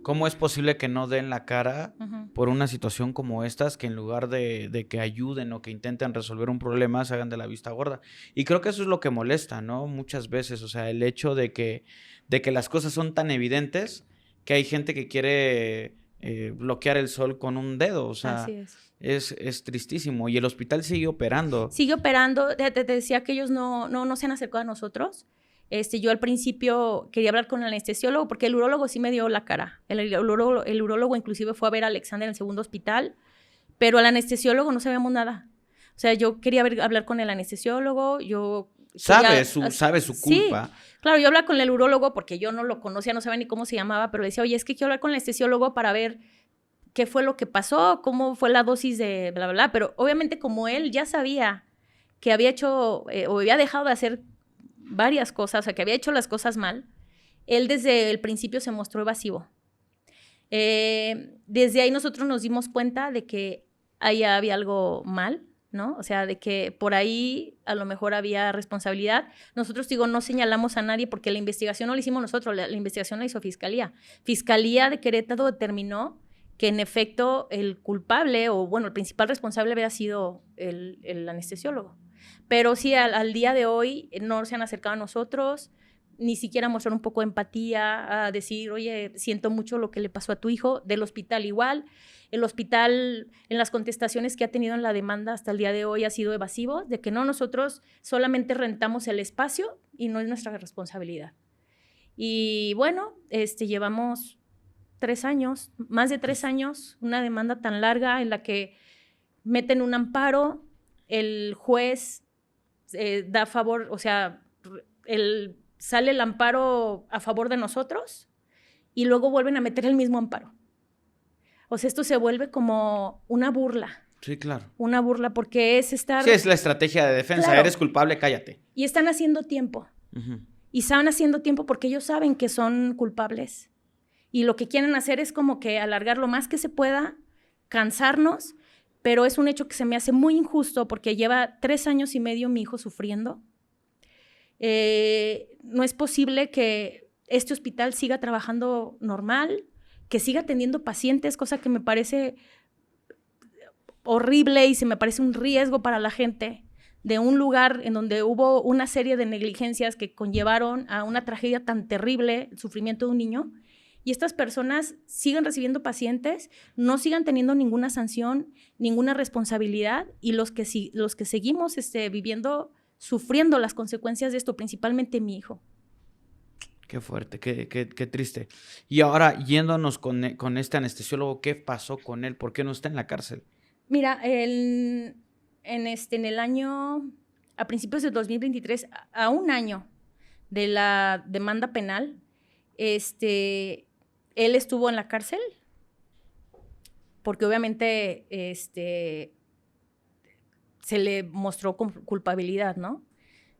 ¿cómo es posible que no den la cara por una situación como estas, que en lugar de que ayuden o que intenten resolver un problema, se hagan de la vista gorda? Y creo que eso es lo que molesta, ¿no? Muchas veces, o sea, el hecho de que las cosas son tan evidentes que hay gente que quiere bloquear el sol con un dedo, o sea... Así es. Es tristísimo. Y el hospital sigue operando. Sigue operando. Te decía que ellos no se han acercado a nosotros. Yo al principio quería hablar con el anestesiólogo porque el urólogo sí me dio la cara. El urólogo inclusive fue a ver a Alexander en el segundo hospital, pero al anestesiólogo no sabíamos nada. O sea, yo quería hablar con el anestesiólogo, sabe su culpa. Sí, claro, yo hablaba con el urólogo porque yo no lo conocía, no sabía ni cómo se llamaba, pero le decía, oye, es que quiero hablar con el anestesiólogo para ver qué fue lo que pasó, cómo fue la dosis de bla, bla, bla. Pero obviamente como él ya sabía que había hecho o había dejado de hacer varias cosas, o sea, que había hecho las cosas mal, él desde el principio se mostró evasivo. Desde ahí nosotros nos dimos cuenta de que ahí había algo mal, ¿no? O sea, de que por ahí a lo mejor había responsabilidad. Nosotros, digo, no señalamos a nadie porque la investigación no la hicimos nosotros, la investigación la hizo Fiscalía. Fiscalía de Querétaro determinó que en efecto el culpable o, bueno, el principal responsable había sido el anestesiólogo. Pero sí, al día de hoy no se han acercado a nosotros, ni siquiera mostrar un poco de empatía, a decir, oye, siento mucho lo que le pasó a tu hijo, del hospital igual. El hospital, en las contestaciones que ha tenido en la demanda hasta el día de hoy, ha sido evasivo, de que no, nosotros solamente rentamos el espacio y no es nuestra responsabilidad. Y bueno, llevamos 3 años, más de 3 años, una demanda tan larga en la que meten un amparo, el juez da favor, o sea, sale el amparo a favor de nosotros y luego vuelven a meter el mismo amparo. O sea, esto se vuelve como una burla. Sí, claro. Una burla porque es estar... Sí, es la estrategia de defensa. Claro. Eres culpable, cállate. Y están haciendo tiempo. Y están haciendo tiempo porque ellos saben que son culpables. Y lo que quieren hacer es como que alargar lo más que se pueda, cansarnos, pero es un hecho que se me hace muy injusto porque lleva 3 años y medio mi hijo sufriendo. No es posible que este hospital siga trabajando normal, que siga atendiendo pacientes, cosa que me parece horrible y se me parece un riesgo para la gente, de un lugar en donde hubo una serie de negligencias que conllevaron a una tragedia tan terrible, el sufrimiento de un niño, y estas personas sigan recibiendo pacientes, no sigan teniendo ninguna sanción, ninguna responsabilidad, y los que seguimos viviendo, sufriendo las consecuencias de esto, principalmente mi hijo. Qué fuerte, qué triste. Y ahora, yéndonos con este anestesiólogo, ¿qué pasó con él? ¿Por qué no está en la cárcel? Mira, en el año, a principios de 2023, a un año de la demanda penal, él estuvo en la cárcel porque obviamente se le mostró culpabilidad, ¿no?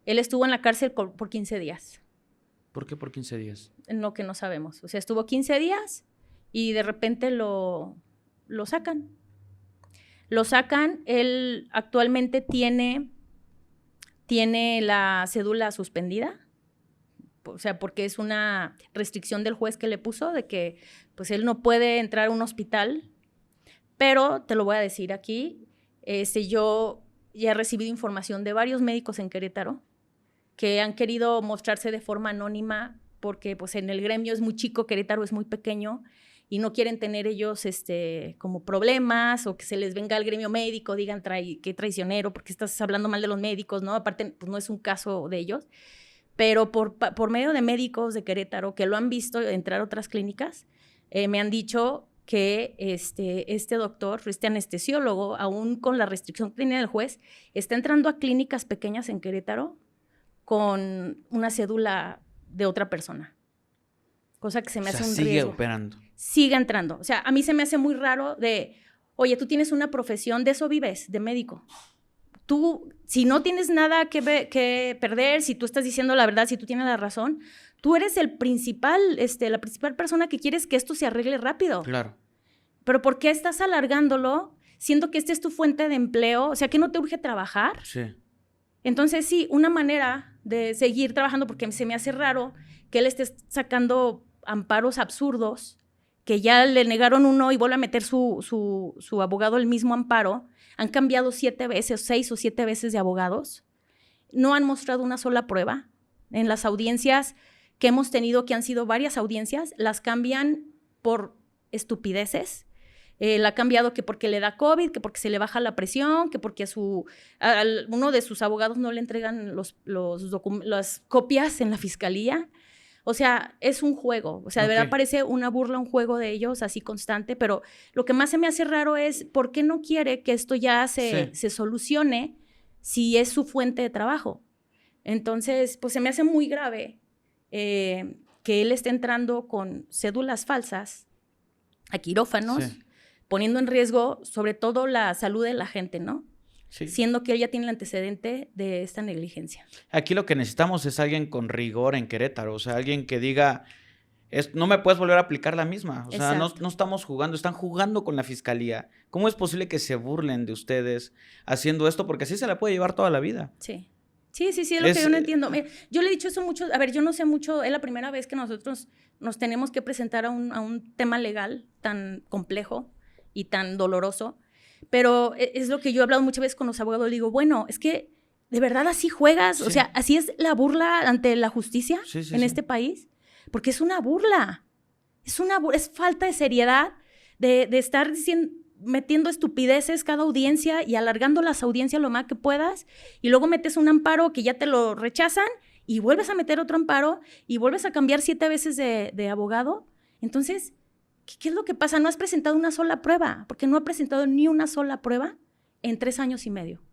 Él estuvo en la cárcel por 15 días. ¿Por qué por 15 días? En lo que no sabemos. O sea, estuvo 15 días y de repente lo sacan. Lo sacan. Él actualmente tiene la cédula suspendida. O sea, porque es una restricción del juez que le puso de que pues él no puede entrar a un hospital. Pero te lo voy a decir aquí, yo ya he recibido información de varios médicos en Querétaro que han querido mostrarse de forma anónima porque pues en el gremio es muy chico, Querétaro es muy pequeño y no quieren tener ellos como problemas o que se les venga al gremio médico, digan qué traicionero, porque estás hablando mal de los médicos, ¿no? Aparte, pues no es un caso de ellos, pero por medio de médicos de Querétaro que lo han visto entrar a otras clínicas, me han dicho que este doctor, este anestesiólogo, aún con la restricción que tenía el juez, está entrando a clínicas pequeñas en Querétaro con una cédula de otra persona. Cosa que se me hace un riesgo. Sigue operando. Sigue entrando. O sea, a mí se me hace muy raro oye, tú tienes una profesión, de eso vives, de médico. Tú, si no tienes nada que perder, si tú estás diciendo la verdad, si tú tienes la razón, tú eres la principal persona que quieres que esto se arregle rápido. Claro. Pero ¿por qué estás alargándolo, siendo que esta es tu fuente de empleo? O sea, ¿que no te urge trabajar? Sí. Entonces, sí, una manera de seguir trabajando, porque se me hace raro que él esté sacando amparos absurdos, que ya le negaron uno y vuelve a meter su abogado el mismo amparo. Han cambiado 6 o 7 veces de abogados. No han mostrado una sola prueba. En las audiencias que hemos tenido, que han sido varias audiencias, las cambian por estupideces. La ha cambiado que porque le da COVID, que porque se le baja la presión, que porque uno de sus abogados no le entregan las copias en la fiscalía. O sea, es un juego. O sea, de verdad parece una burla, un juego de ellos así constante, pero lo que más se me hace raro es ¿por qué no quiere que esto ya se solucione si es su fuente de trabajo? Entonces, pues se me hace muy grave que él esté entrando con cédulas falsas a quirófanos, poniendo en riesgo sobre todo la salud de la gente, ¿no? Sí. Siendo que él ya tiene el antecedente de esta negligencia. Aquí lo que necesitamos es alguien con rigor en Querétaro, o sea, alguien que diga, no me puedes volver a aplicar la misma, o sea, no estamos jugando, están jugando con la fiscalía. ¿Cómo es posible que se burlen de ustedes haciendo esto? Porque así se la puede llevar toda la vida. Sí. Sí, es lo que yo no entiendo. Mira, yo le he dicho eso mucho, a ver, yo no sé mucho, es la primera vez que nosotros nos tenemos que presentar a un tema legal tan complejo y tan doloroso, pero es lo que yo he hablado muchas veces con los abogados, le digo, bueno, es que ¿de verdad así juegas? O sea, ¿así es la burla ante la justicia en este país? Porque es una burla, es falta de seriedad de estar metiendo estupideces cada audiencia y alargando las audiencias lo más que puedas, y luego metes un amparo que ya te lo rechazan y vuelves a meter otro amparo y vuelves a cambiar 7 veces de abogado. Entonces, ¿qué es lo que pasa? No has presentado una sola prueba, porque no ha presentado ni una sola prueba en 3 años y medio.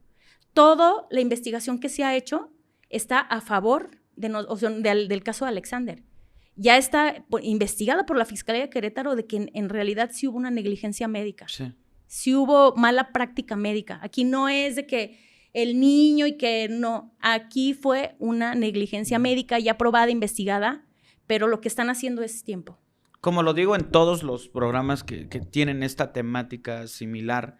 Toda la investigación que se ha hecho está a favor del caso de Alexander. Ya está investigada por la Fiscalía de Querétaro de que en realidad sí hubo una negligencia médica. Sí hubo mala práctica médica. Aquí no es de que el niño y que no. Aquí fue una negligencia médica ya probada, investigada, pero lo que están haciendo es tiempo. Como lo digo en todos los programas que tienen esta temática similar,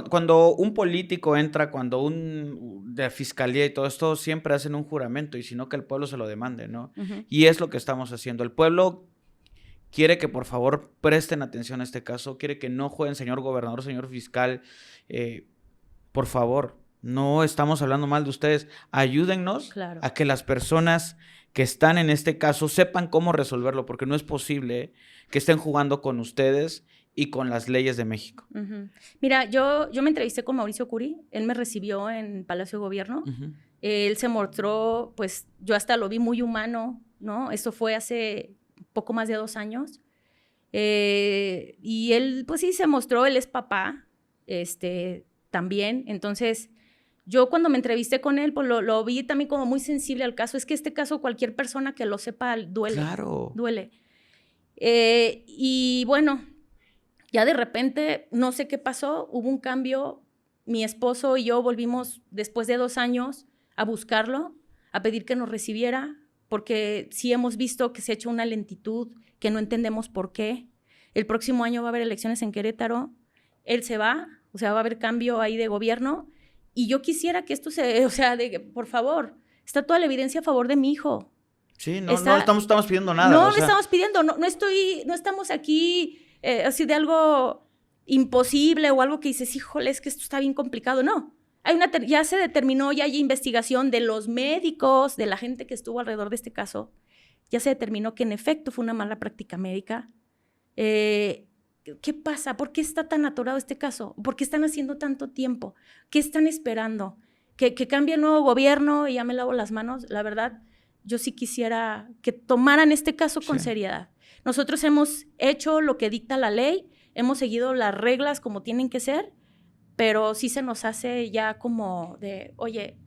cuando un político entra, cuando de fiscalía y todo esto, siempre hacen un juramento, y si no, que el pueblo se lo demande, ¿no? Uh-huh. Y es lo que estamos haciendo. El pueblo quiere que por favor presten atención a este caso, quiere que no jueguen, señor gobernador, señor fiscal, por favor, no estamos hablando mal de ustedes, ayúdennos a que las personas que están en este caso sepan cómo resolverlo, porque no es posible que estén jugando con ustedes y con las leyes de México. Uh-huh. Mira, yo me entrevisté con Mauricio Curi, él me recibió en Palacio de Gobierno, Uh-huh. Él se mostró, pues yo hasta lo vi muy humano, ¿no? Esto fue hace poco más de 2 años. Y él, pues sí, se mostró, él es papá, también. Entonces, yo cuando me entrevisté con él, pues lo vi también como muy sensible al caso. Es que este caso, cualquier persona que lo sepa, duele. Claro. Duele. Y bueno, ya de repente, no sé qué pasó, hubo un cambio. Mi esposo y yo volvimos después de 2 años a buscarlo, a pedir que nos recibiera, porque sí hemos visto que se ha hecho una lentitud, que no entendemos por qué. El próximo año va a haber elecciones en Querétaro, él se va, o sea, va a haber cambio ahí de gobierno, y yo quisiera que esto o sea, por favor, está toda la evidencia a favor de mi hijo. Sí, no estamos pidiendo nada. No, estamos pidiendo, no estamos aquí así de algo imposible o algo que dices, híjole, es que esto está bien complicado. No, ya se determinó, ya hay investigación de los médicos, de la gente que estuvo alrededor de este caso. Ya se determinó que en efecto fue una mala práctica médica. ¿Qué pasa? ¿Por qué está tan atorado este caso? ¿Por qué están haciendo tanto tiempo? ¿Qué están esperando? ¿Que cambie el nuevo gobierno y ya me lavo las manos? La verdad, yo sí quisiera que tomaran este caso con seriedad. Nosotros hemos hecho lo que dicta la ley, hemos seguido las reglas como tienen que ser, pero sí se nos hace ya como de, oye,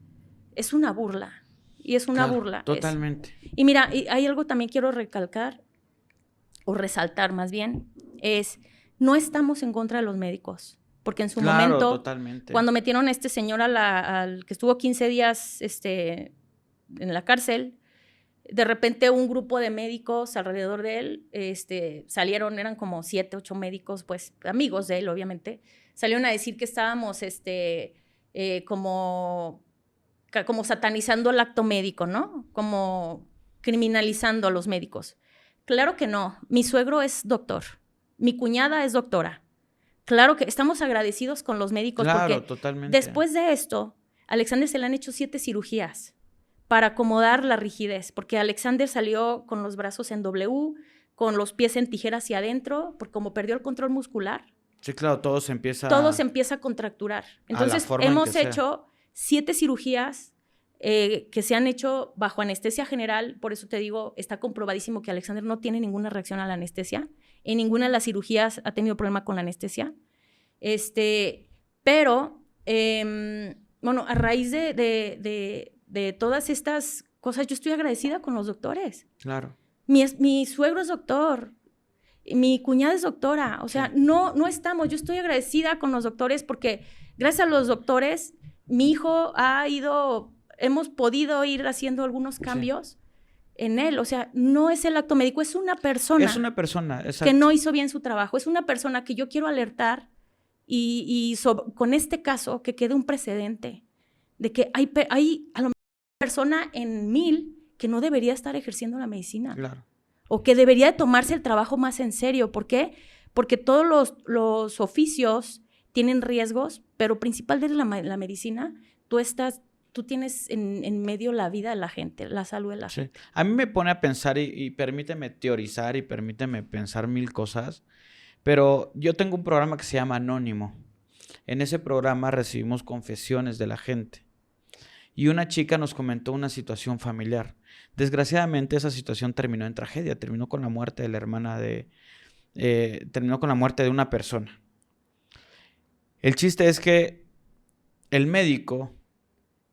es una burla. Y es una burla. Totalmente. Y mira, hay algo también quiero recalcar, o resaltar más bien, no estamos en contra de los médicos. Porque en su momento, totalmente. Cuando metieron a este señor al que estuvo 15 días en la cárcel, de repente un grupo de médicos alrededor de él salieron, eran como 7, 8 médicos, pues amigos de él, obviamente, salieron a decir que estábamos como satanizando el acto médico, ¿no? Como criminalizando a los médicos. Claro que no. Mi suegro es doctor. Mi cuñada es doctora. Claro que estamos agradecidos con los médicos porque totalmente. Después de esto, a Alexander se le han hecho 7 cirugías para acomodar la rigidez, porque Alexander salió con los brazos en W, con los pies en tijera hacia adentro, porque como perdió el control muscular. Sí, claro, todo se empieza a contracturar. Entonces, hemos hecho 7 cirugías que se han hecho bajo anestesia general. Por eso te digo, está comprobadísimo que Alexander no tiene ninguna reacción a la anestesia. En ninguna de las cirugías ha tenido problema con la anestesia. Pero, bueno, a raíz de todas estas cosas, yo estoy agradecida con los doctores. Claro. Mi suegro es doctor. Mi cuñada es doctora. O sea, no estamos. Yo estoy agradecida con los doctores porque gracias a los doctores, mi hijo hemos podido ir haciendo algunos cambios en él. O sea, no es el acto médico, es una persona. Es una persona, exacto. Que no hizo bien su trabajo. Es una persona que yo quiero alertar con este caso que quede un precedente de que hay a lo mejor una persona en 1000 que no debería estar ejerciendo la medicina. Claro. O que debería de tomarse el trabajo más en serio. ¿Por qué? Porque todos los oficios tienen riesgos, pero principal de la medicina, tú tienes en medio la vida de la gente, la salud de la gente. A mí me pone a pensar y permíteme teorizar y permíteme pensar 1000 cosas, pero yo tengo un programa que se llama Anónimo. En ese programa recibimos confesiones de la gente. Y una chica nos comentó una situación familiar. Desgraciadamente esa situación terminó en tragedia, terminó con la muerte de la hermana terminó con la muerte de una persona. El chiste es que el médico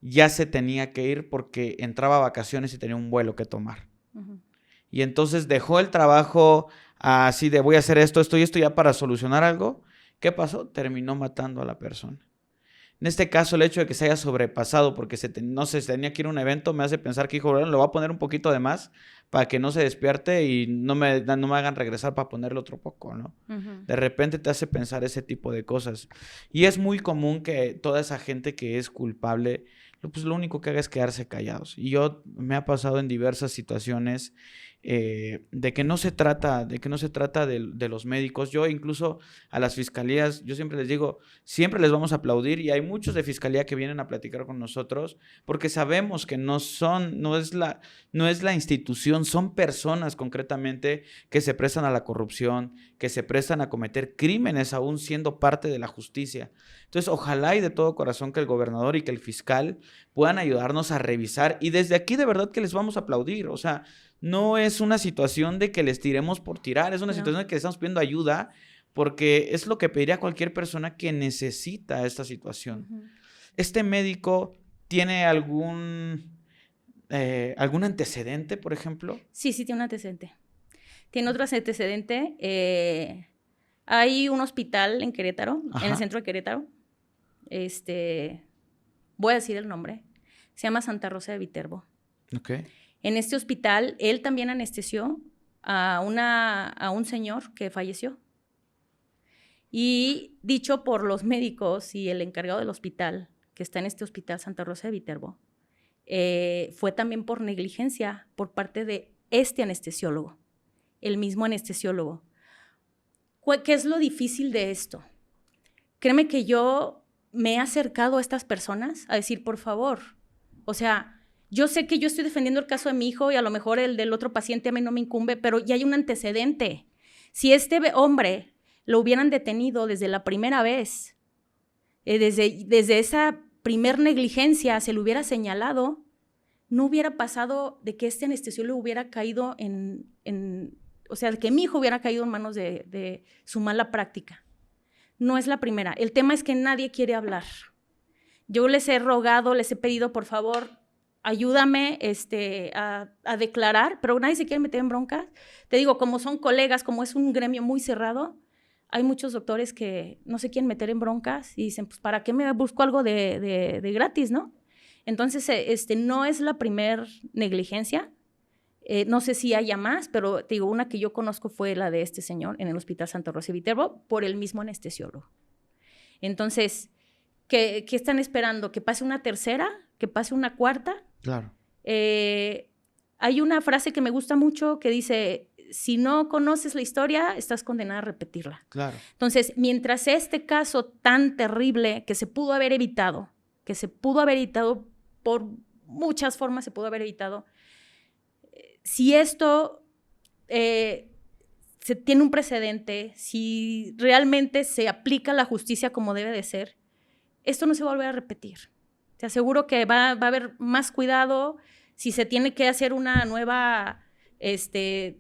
ya se tenía que ir porque entraba a vacaciones y tenía un vuelo que tomar. Uh-huh. Y entonces dejó el trabajo así de voy a hacer esto y esto ya para solucionar algo. ¿Qué pasó? Terminó matando a la persona. En este caso, el hecho de que se haya sobrepasado porque se tenía que ir a un evento me hace pensar que, hijo, bueno, le voy a poner un poquito de más para que no se despierte y no me hagan regresar para ponerle otro poco, ¿no? Uh-huh. De repente te hace pensar ese tipo de cosas. Y es muy común que toda esa gente que es culpable pues lo único que haga es quedarse callados. Y me ha pasado en diversas situaciones de que no se trata de los médicos. Yo incluso a las fiscalías, yo siempre les digo, siempre les vamos a aplaudir, y hay muchos de fiscalía que vienen a platicar con nosotros porque sabemos que no es la institución, son personas concretamente que se prestan a la corrupción, que se prestan a cometer crímenes aún siendo parte de la justicia. Entonces, ojalá y de todo corazón que el gobernador y que el fiscal puedan ayudarnos a revisar, y desde aquí de verdad que les vamos a aplaudir. O sea, no es una situación de que les tiremos por tirar, es una situación de que les estamos pidiendo ayuda, porque es lo que pediría cualquier persona que necesita esta situación. ¿Este médico tiene algún antecedente, por ejemplo? Sí, tiene un antecedente. Tiene otro antecedente. Hay un hospital en Querétaro, en el centro de Querétaro. Voy a decir el nombre. Se llama Santa Rosa de Viterbo. Okay. En este hospital, él también anestesió a un señor que falleció. Y dicho por los médicos y el encargado del hospital, que está en este hospital Santa Rosa de Viterbo, fue también por negligencia por parte de este anestesiólogo, el mismo anestesiólogo. ¿Qué es lo difícil de esto? Créeme que yo me he acercado a estas personas a decir, por favor, o sea, yo sé que yo estoy defendiendo el caso de mi hijo y a lo mejor el del otro paciente a mí no me incumbe, pero ya hay un antecedente. Si este hombre lo hubieran detenido desde la primera vez, desde esa primer negligencia se le hubiera señalado, no hubiera pasado de que este anestesiólogo hubiera caído o sea, que mi hijo hubiera caído en manos de su mala práctica. No es la primera. El tema es que nadie quiere hablar. Yo les he rogado, les he pedido, por favor, ayúdame a declarar, pero nadie se quiere meter en broncas. Te digo, como son colegas, como es un gremio muy cerrado, hay muchos doctores que no se quieren meter en broncas y dicen, pues, ¿para qué me busco algo de gratis, no? Entonces, no es la primer negligencia. No sé si haya más, pero te digo, una que yo conozco fue la de este señor en el Hospital Santa Rosa de Viterbo por el mismo anestesiólogo. Entonces, ¿qué están esperando? ¿Que pase una tercera? ¿Que pase una cuarta? Claro. Hay una frase que me gusta mucho que dice, si no conoces la historia, estás condenada a repetirla. Claro. Entonces, mientras este caso tan terrible que se pudo haber evitado por muchas formas, se pudo haber evitado, si esto se tiene un precedente, si realmente se aplica la justicia como debe de ser, esto no se va a volver a repetir. Te aseguro que va a haber más cuidado. Si se tiene que hacer una nueva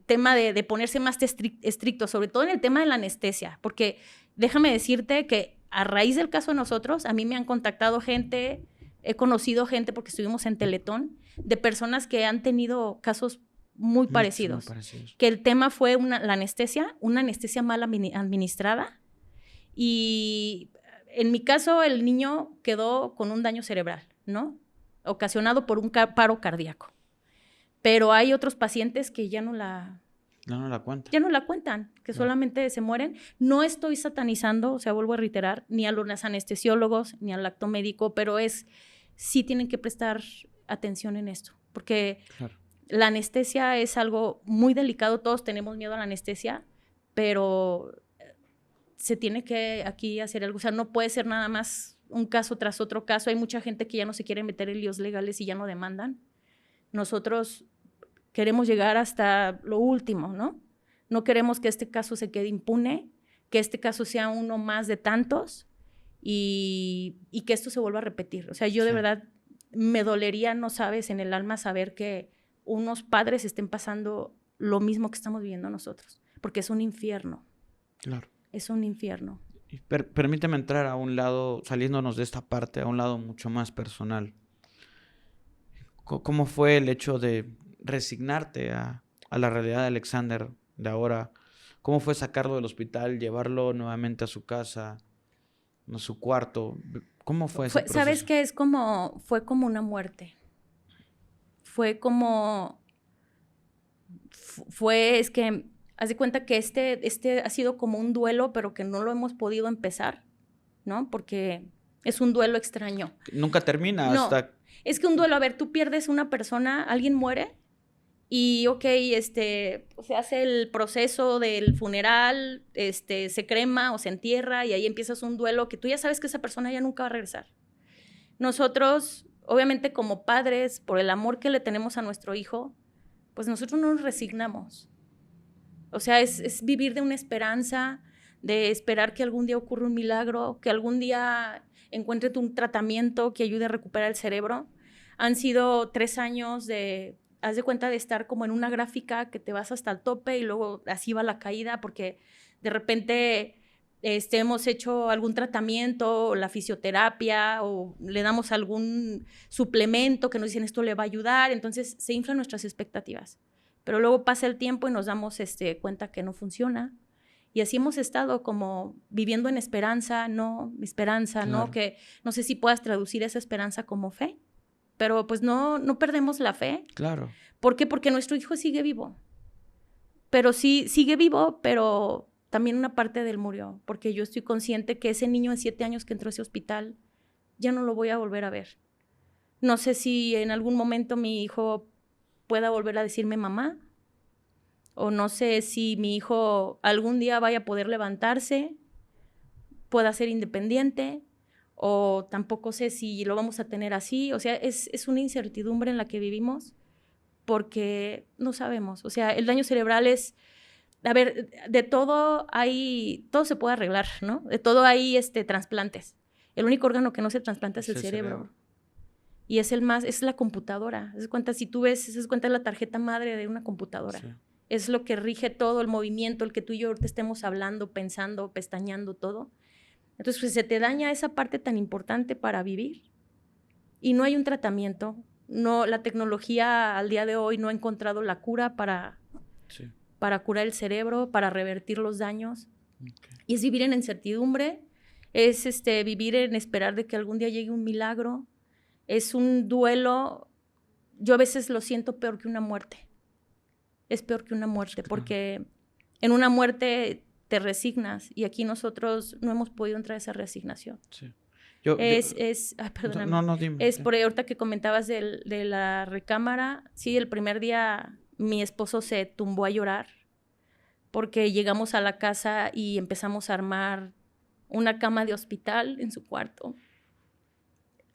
tema de ponerse más estricto, sobre todo en el tema de la anestesia, porque déjame decirte que a raíz del caso de nosotros, a mí me han contactado gente, he conocido gente, porque estuvimos en Teletón, de personas que han tenido casos muy parecidos. Que el tema fue la anestesia, una anestesia mal administrada, y en mi caso el niño quedó con un daño cerebral, ¿no? Ocasionado por un paro cardíaco. Pero hay otros pacientes que ya no la cuentan, que solamente se mueren. No estoy satanizando, o sea, vuelvo a reiterar, ni a los anestesiólogos, ni al acto médico, pero sí tienen que prestar atención en esto, porque la anestesia es algo muy delicado, todos tenemos miedo a la anestesia, pero se tiene que aquí hacer algo, o sea, no puede ser nada más un caso tras otro caso. Hay mucha gente que ya no se quiere meter en líos legales y ya no demandan. Nosotros queremos llegar hasta lo último, ¿no? No queremos que este caso se quede impune, que este caso sea uno más de tantos y que esto se vuelva a repetir. O sea, yo de verdad me dolería, no sabes, en el alma saber que unos padres estén pasando lo mismo que estamos viviendo nosotros, porque es un infierno. Claro. Es un infierno. Permíteme entrar a un lado, saliéndonos de esta parte, a un lado mucho más personal. ¿Cómo fue el hecho de resignarte a la realidad de Alexander de ahora? ¿Cómo fue sacarlo del hospital, llevarlo nuevamente a su casa, a su cuarto? ¿Cómo fue ese proceso? ¿Sabes qué? Fue como una muerte. Es que haz de cuenta que este ha sido como un duelo, pero que no lo hemos podido empezar, ¿no? Porque es un duelo extraño. Nunca termina No, hasta... Es que un duelo, a ver, tú pierdes una persona, alguien muere y, ok, se hace el proceso del funeral, se crema o se entierra y ahí empiezas un duelo que tú ya sabes que esa persona ya nunca va a regresar. Nosotros, obviamente como padres, por el amor que le tenemos a nuestro hijo, pues nosotros no nos resignamos. O sea, es vivir de una esperanza, de esperar que algún día ocurra un milagro, que algún día encuentre un tratamiento que ayude a recuperar el cerebro. Han sido 3 años haz de cuenta de estar como en una gráfica que te vas hasta el tope y luego así va la caída, porque de repente hemos hecho algún tratamiento, la fisioterapia, o le damos algún suplemento que nos dicen esto le va a ayudar, entonces se inflan nuestras expectativas. Pero luego pasa el tiempo y nos damos cuenta que no funciona. Y así hemos estado como viviendo en esperanza, ¿no? Esperanza, Claro. ¿no? Que no sé si puedas traducir esa esperanza como fe. Pero pues no perdemos la fe. Claro. ¿Por qué? Porque nuestro hijo sigue vivo. Pero sí, sigue vivo, pero también una parte de él murió. Porque yo estoy consciente que ese niño de 7 años que entró a ese hospital, ya no lo voy a volver a ver. No sé si en algún momento mi hijo pueda volver a decirme mamá, o no sé si mi hijo algún día vaya a poder levantarse, pueda ser independiente, o tampoco sé si lo vamos a tener así. O sea, es una incertidumbre en la que vivimos porque no sabemos. O sea, el daño cerebral es, a ver, de todo todo se puede arreglar, ¿no? De todo hay trasplantes. El único órgano que no se trasplanta es el cerebro. Y es la computadora. ¿Das cuenta? Si tú ves, das cuenta, es la tarjeta madre de una computadora. Sí. Es lo que rige todo el movimiento, el que tú y yo ahorita estemos hablando, pensando, pestañeando, todo. Entonces, pues, se te daña esa parte tan importante para vivir. Y no hay un tratamiento. No, la tecnología al día de hoy no ha encontrado la cura para curar el cerebro, para revertir los daños. Okay. Y es vivir en incertidumbre, es vivir en esperar de que algún día llegue un milagro. Es un duelo, yo a veces lo siento peor que una muerte. Es peor que una muerte, claro, porque en una muerte te resignas y aquí nosotros no hemos podido entrar a esa resignación. Sí. Perdóname. No, dime. Es por ahorita que comentabas de la recámara. Sí, el primer día mi esposo se tumbó a llorar porque llegamos a la casa y empezamos a armar una cama de hospital en su cuarto,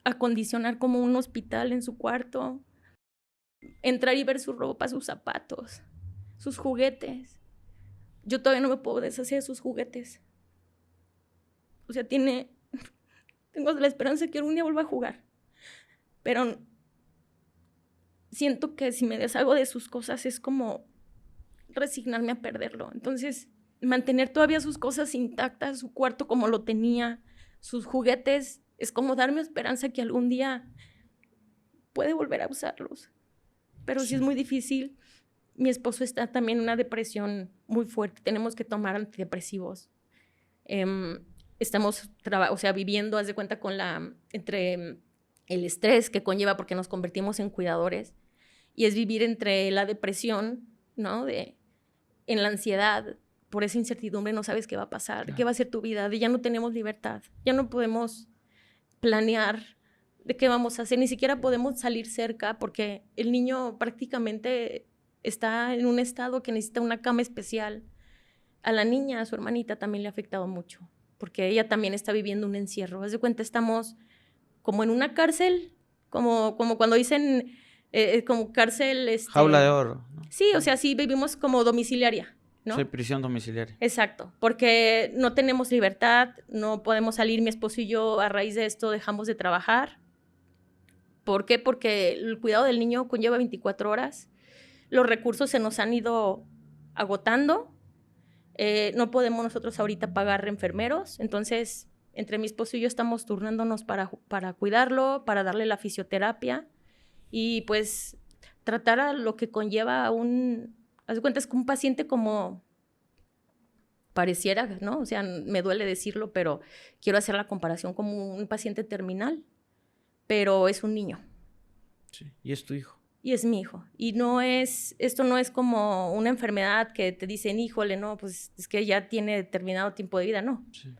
acondicionar como un hospital en su cuarto, entrar y ver su ropa, sus zapatos, sus juguetes. Yo todavía no me puedo deshacer de sus juguetes. O sea, tengo la esperanza de que algún día vuelva a jugar, pero siento que si me deshago de sus cosas es como resignarme a perderlo. Entonces, mantener todavía sus cosas intactas, su cuarto como lo tenía, sus juguetes, es como darme esperanza que algún día puede volver a usarlos. Pero sí es muy difícil. Mi esposo está también en una depresión muy fuerte. Tenemos que tomar antidepresivos. Estamos viviendo, haz de cuenta, entre el estrés que conlleva porque nos convertimos en cuidadores, y es vivir entre la depresión, ¿no? En la ansiedad, por esa incertidumbre, no sabes qué va a pasar, claro, qué va a ser tu vida, ya no tenemos libertad, ya no podemos planear de qué vamos a hacer, ni siquiera podemos salir cerca porque el niño prácticamente está en un estado que necesita una cama especial. A la niña, a su hermanita, también le ha afectado mucho, porque ella también está viviendo un encierro. Haz de cuenta, estamos como en una cárcel, como cuando dicen, como cárcel... Jaula de oro, ¿no? Sí, o sea, sí vivimos como domiciliaria, ¿no? Sí, prisión domiciliaria. Exacto, porque no tenemos libertad, no podemos salir. Mi esposo y yo, a raíz de esto, dejamos de trabajar. ¿Por qué? Porque el cuidado del niño conlleva 24 horas. Los recursos se nos han ido agotando. No podemos nosotros ahorita pagar enfermeros. Entonces, entre mi esposo y yo estamos turnándonos para cuidarlo, para darle la fisioterapia y pues tratar a lo que conlleva haz de cuenta, es que un paciente como pareciera, ¿no? O sea, me duele decirlo, pero quiero hacer la comparación como un paciente terminal, pero es un niño. Sí, y es tu hijo. Y es mi hijo. Y esto no es como una enfermedad que te dicen, híjole, no, pues es que ya tiene determinado tiempo de vida, no. Sí.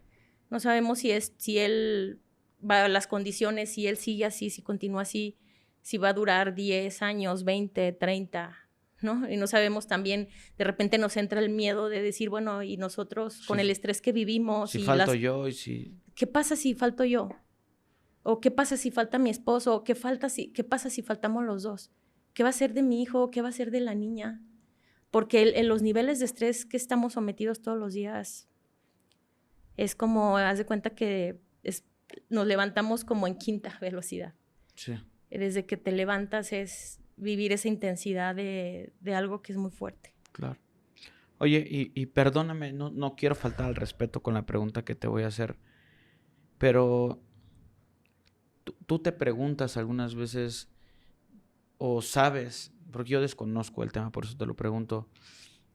No sabemos si él va a las condiciones, si él sigue así, si continúa así. si va a durar 10 años, 20, 30, ¿no? Y no sabemos también, de repente nos entra el miedo de decir, bueno, y nosotros con el estrés que vivimos. Si y falto yo y si... ¿Qué pasa si falto yo? ¿O qué pasa si falta mi esposo? ¿O qué pasa si faltamos los dos? ¿Qué va a ser de mi hijo? ¿Qué va a ser de la niña? Porque en los niveles de estrés que estamos sometidos todos los días, es como, haz de cuenta que nos levantamos como en quinta velocidad. Sí. Desde que te levantas es vivir esa intensidad de algo que es muy fuerte. Claro. Oye, y perdóname, no quiero faltar al respeto con la pregunta que te voy a hacer, pero tú te preguntas algunas veces o sabes, porque yo desconozco el tema, por eso te lo pregunto,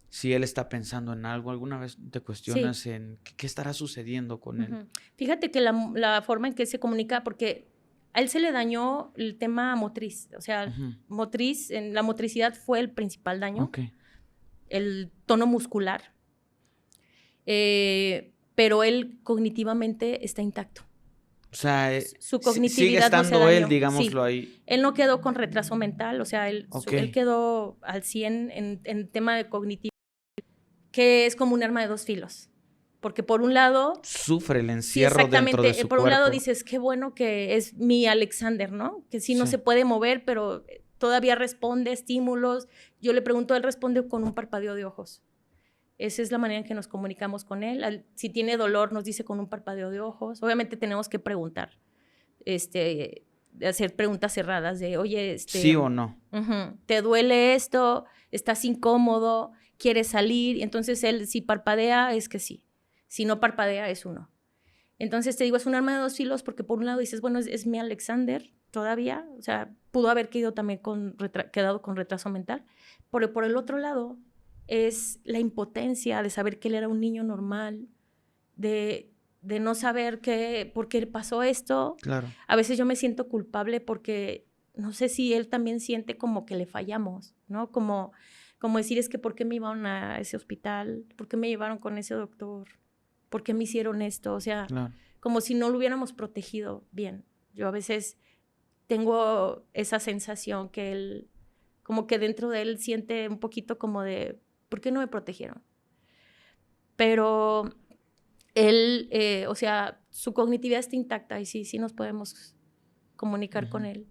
si él está pensando en algo, ¿alguna vez te cuestionas en qué estará sucediendo con él? Fíjate que la forma en que se comunica, porque a él se le dañó el tema motriz, o sea, la motricidad fue el principal daño, el tono muscular, pero él cognitivamente está intacto. O sea, su cognitividad sigue estando no se dañó. él, digámoslo ahí. Él no quedó con retraso mental, o sea, él quedó al 100 en tema de cognitivo, que es como un arma de dos filos. Porque por un lado... Sufre el encierro dentro de su por un cuerpo. lado dices, qué bueno que es mi Alexander, ¿no? Que sí no se puede mover, pero todavía responde estímulos. Yo le pregunto, él responde con un parpadeo de ojos. Esa es la manera en que nos comunicamos con él. Si tiene dolor, nos dice con un parpadeo de ojos. Obviamente tenemos que preguntar, hacer preguntas cerradas de, oye, ¿sí o no? ¿Te duele esto? ¿Estás incómodo? ¿Quieres salir? Y entonces él, si parpadea, es que sí. Si no parpadea, es uno. Entonces te digo, es un arma de dos filos porque por un lado dices, bueno, es mi Alexander todavía. O sea, pudo haber quedado también quedado con retraso mental. Pero por el otro lado es la impotencia de saber que él era un niño normal, de no saber por qué pasó esto. Claro. A veces yo me siento culpable porque no sé si él también siente como que le fallamos, ¿no? Como decir, es que ¿por qué me llevaron a ese hospital? ¿Por qué me llevaron con ese doctor? ¿Por qué me hicieron esto? O sea, como si no lo hubiéramos protegido bien. Yo a veces tengo esa sensación que él, como que dentro de él siente un poquito como de, ¿por qué no me protegieron? Pero él, o sea, su cognitividad está intacta y sí nos podemos comunicar con él.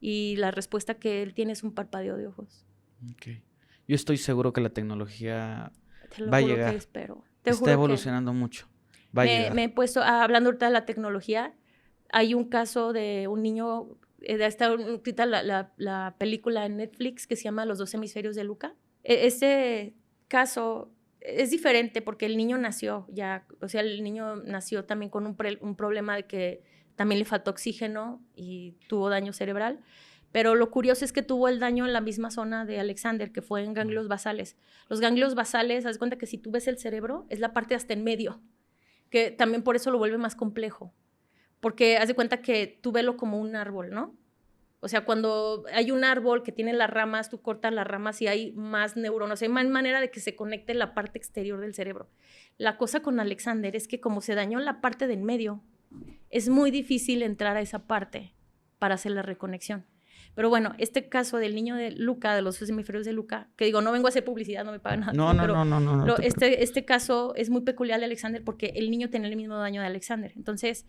Y la respuesta que él tiene es un parpadeo de ojos. Okay. Yo estoy seguro que la tecnología va a llegar. Que espero. Está evolucionando mucho. Va a llegar. Me he puesto, hablando ahorita de la tecnología, hay un caso de un niño, está ahorita la película en Netflix que se llama Los dos hemisferios de Luca. Ese caso es diferente porque el niño nació ya, o sea, el niño nació también con un problema de que también le faltó oxígeno y tuvo daño cerebral. Pero lo curioso es que tuvo el daño en la misma zona de Alexander, que fue en ganglios basales. Los ganglios basales, haz cuenta que si tú ves el cerebro, es la parte hasta en medio, que también por eso lo vuelve más complejo. Porque haz de cuenta que tú velo como un árbol, ¿no? O sea, cuando hay un árbol que tiene las ramas, tú cortas las ramas y hay más neuronas, hay más manera de que se conecte la parte exterior del cerebro. La cosa con Alexander es que como se dañó la parte del medio, es muy difícil entrar a esa parte para hacer la reconexión. Pero bueno, este caso del niño de Luca, de los hemisferios de Luca, que digo, no vengo a hacer publicidad, no me pagan nada. No. Este caso es muy peculiar de Alexander porque el niño tenía el mismo daño de Alexander. Entonces,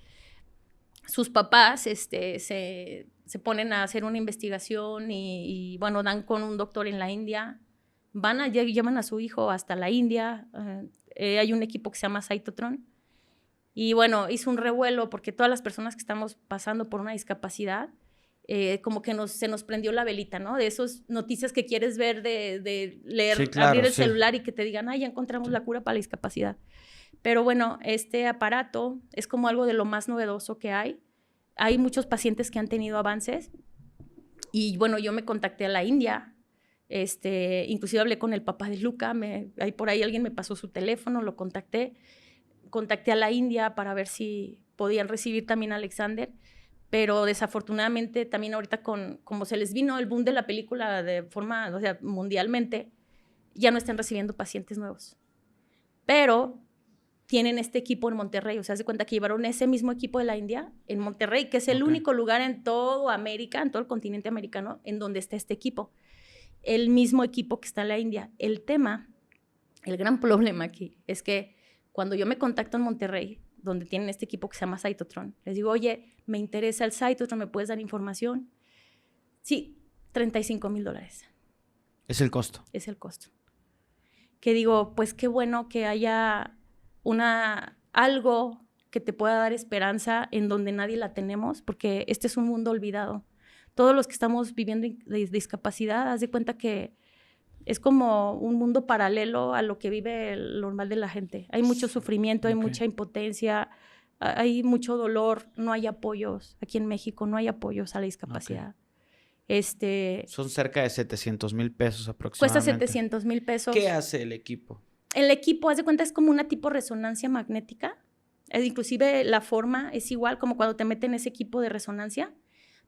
sus papás se ponen a hacer una investigación y bueno, dan con un doctor en la India. Llevan a su hijo hasta la India. Hay un equipo que se llama Cytotron. Y bueno, hizo un revuelo porque todas las personas que estamos pasando por una discapacidad, como que se nos prendió la velita, ¿no? De esas noticias que quieres ver, de leer, sí, claro, abrir el celular y que te digan, ya encontramos la cura para la discapacidad. Pero bueno, este aparato es como algo de lo más novedoso que hay. Hay muchos pacientes que han tenido avances. Y bueno, yo me contacté a la India. Inclusive hablé con el papá de Luca. Ahí por ahí alguien me pasó su teléfono, lo contacté. Contacté a la India para ver si podían recibir también a Alexander. Pero desafortunadamente también ahorita como se les vino el boom de la película de forma, o sea, mundialmente, ya no están recibiendo pacientes nuevos. Pero tienen este equipo en Monterrey. O sea, haz de cuenta que llevaron ese mismo equipo de la India en Monterrey, que es el único lugar en todo América, en todo el continente americano, en donde está este equipo. El mismo equipo que está en la India. El gran problema aquí es que cuando yo me contacto en Monterrey, donde tienen este equipo que se llama Cytotron, les digo, oye, me interesa el Cytotron, ¿me puedes dar información? Sí, $35,000. Es el costo. Es el costo. Que digo, pues qué bueno que haya algo que te pueda dar esperanza en donde nadie la tenemos, porque este es un mundo olvidado. Todos los que estamos viviendo de discapacidad, haz de cuenta que es como un mundo paralelo a lo que vive el normal de la gente. Hay mucho sufrimiento, hay mucha impotencia, hay mucho dolor, no hay apoyos. Aquí en México no hay apoyos a la discapacidad. Son cerca de 700,000 pesos aproximadamente. Cuesta 700,000 pesos. ¿Qué hace el equipo? El equipo, haz de cuenta, es como una tipo resonancia magnética. Inclusive la forma es igual como cuando te meten ese equipo de resonancia.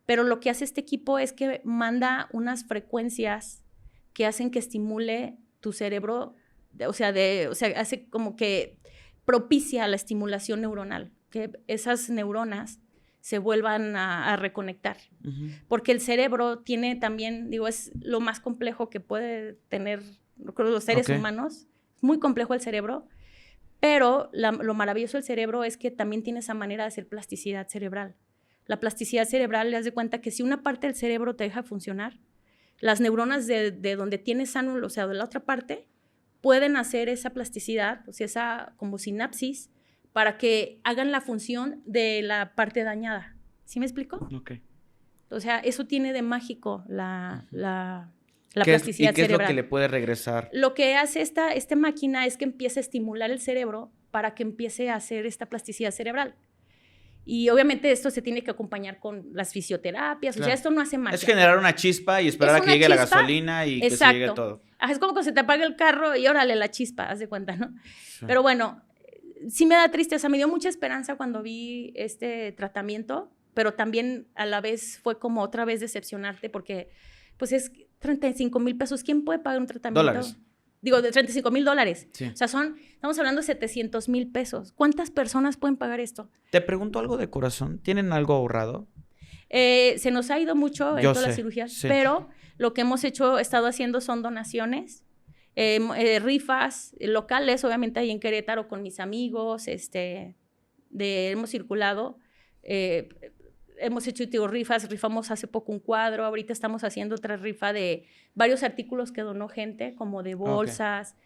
Pero lo que hace este equipo es que manda unas frecuencias que hacen que estimule tu cerebro, o sea, hace como que propicia la estimulación neuronal, que esas neuronas se vuelvan a reconectar. Uh-huh. Porque el cerebro tiene también, es lo más complejo que puede tener los seres humanos. Es muy complejo el cerebro, pero lo maravilloso del cerebro es que también tiene esa manera de hacer plasticidad cerebral. La plasticidad cerebral, le das de cuenta que si una parte del cerebro te deja funcionar, las neuronas de donde tienes sano, o sea, de la otra parte, pueden hacer esa plasticidad, o sea, esa como sinapsis, para que hagan la función de la parte dañada. ¿Sí me explico? Ok. O sea, eso tiene de mágico la plasticidad cerebral. ¿Y qué es lo que le puede regresar? Lo que hace esta máquina es que empieza a estimular el cerebro para que empiece a hacer esta plasticidad cerebral. Y obviamente esto se tiene que acompañar con las fisioterapias, claro. O sea, esto no hace magia. Es generar una chispa y esperar a que llegue la gasolina y que se llegue todo. Es como que se te apaga el carro y órale la chispa, haz de cuenta, ¿no? Sí. Pero bueno, sí me da tristeza, me dio mucha esperanza cuando vi este tratamiento, pero también a la vez fue como otra vez decepcionarte porque pues es 35,000 pesos. ¿Quién puede pagar un tratamiento? Dólares. Digo, de $35,000. Sí. O sea, estamos hablando de 700,000 pesos. ¿Cuántas personas pueden pagar esto? Te pregunto algo de corazón. ¿Tienen algo ahorrado? Se nos ha ido mucho en todas las cirugías, sí. Pero lo que hemos estado haciendo son donaciones, rifas locales, obviamente ahí en Querétaro con mis amigos, hemos circulado, hemos hecho rifamos hace poco un cuadro, ahorita estamos haciendo otra rifa de varios artículos que donó gente, como de bolsas,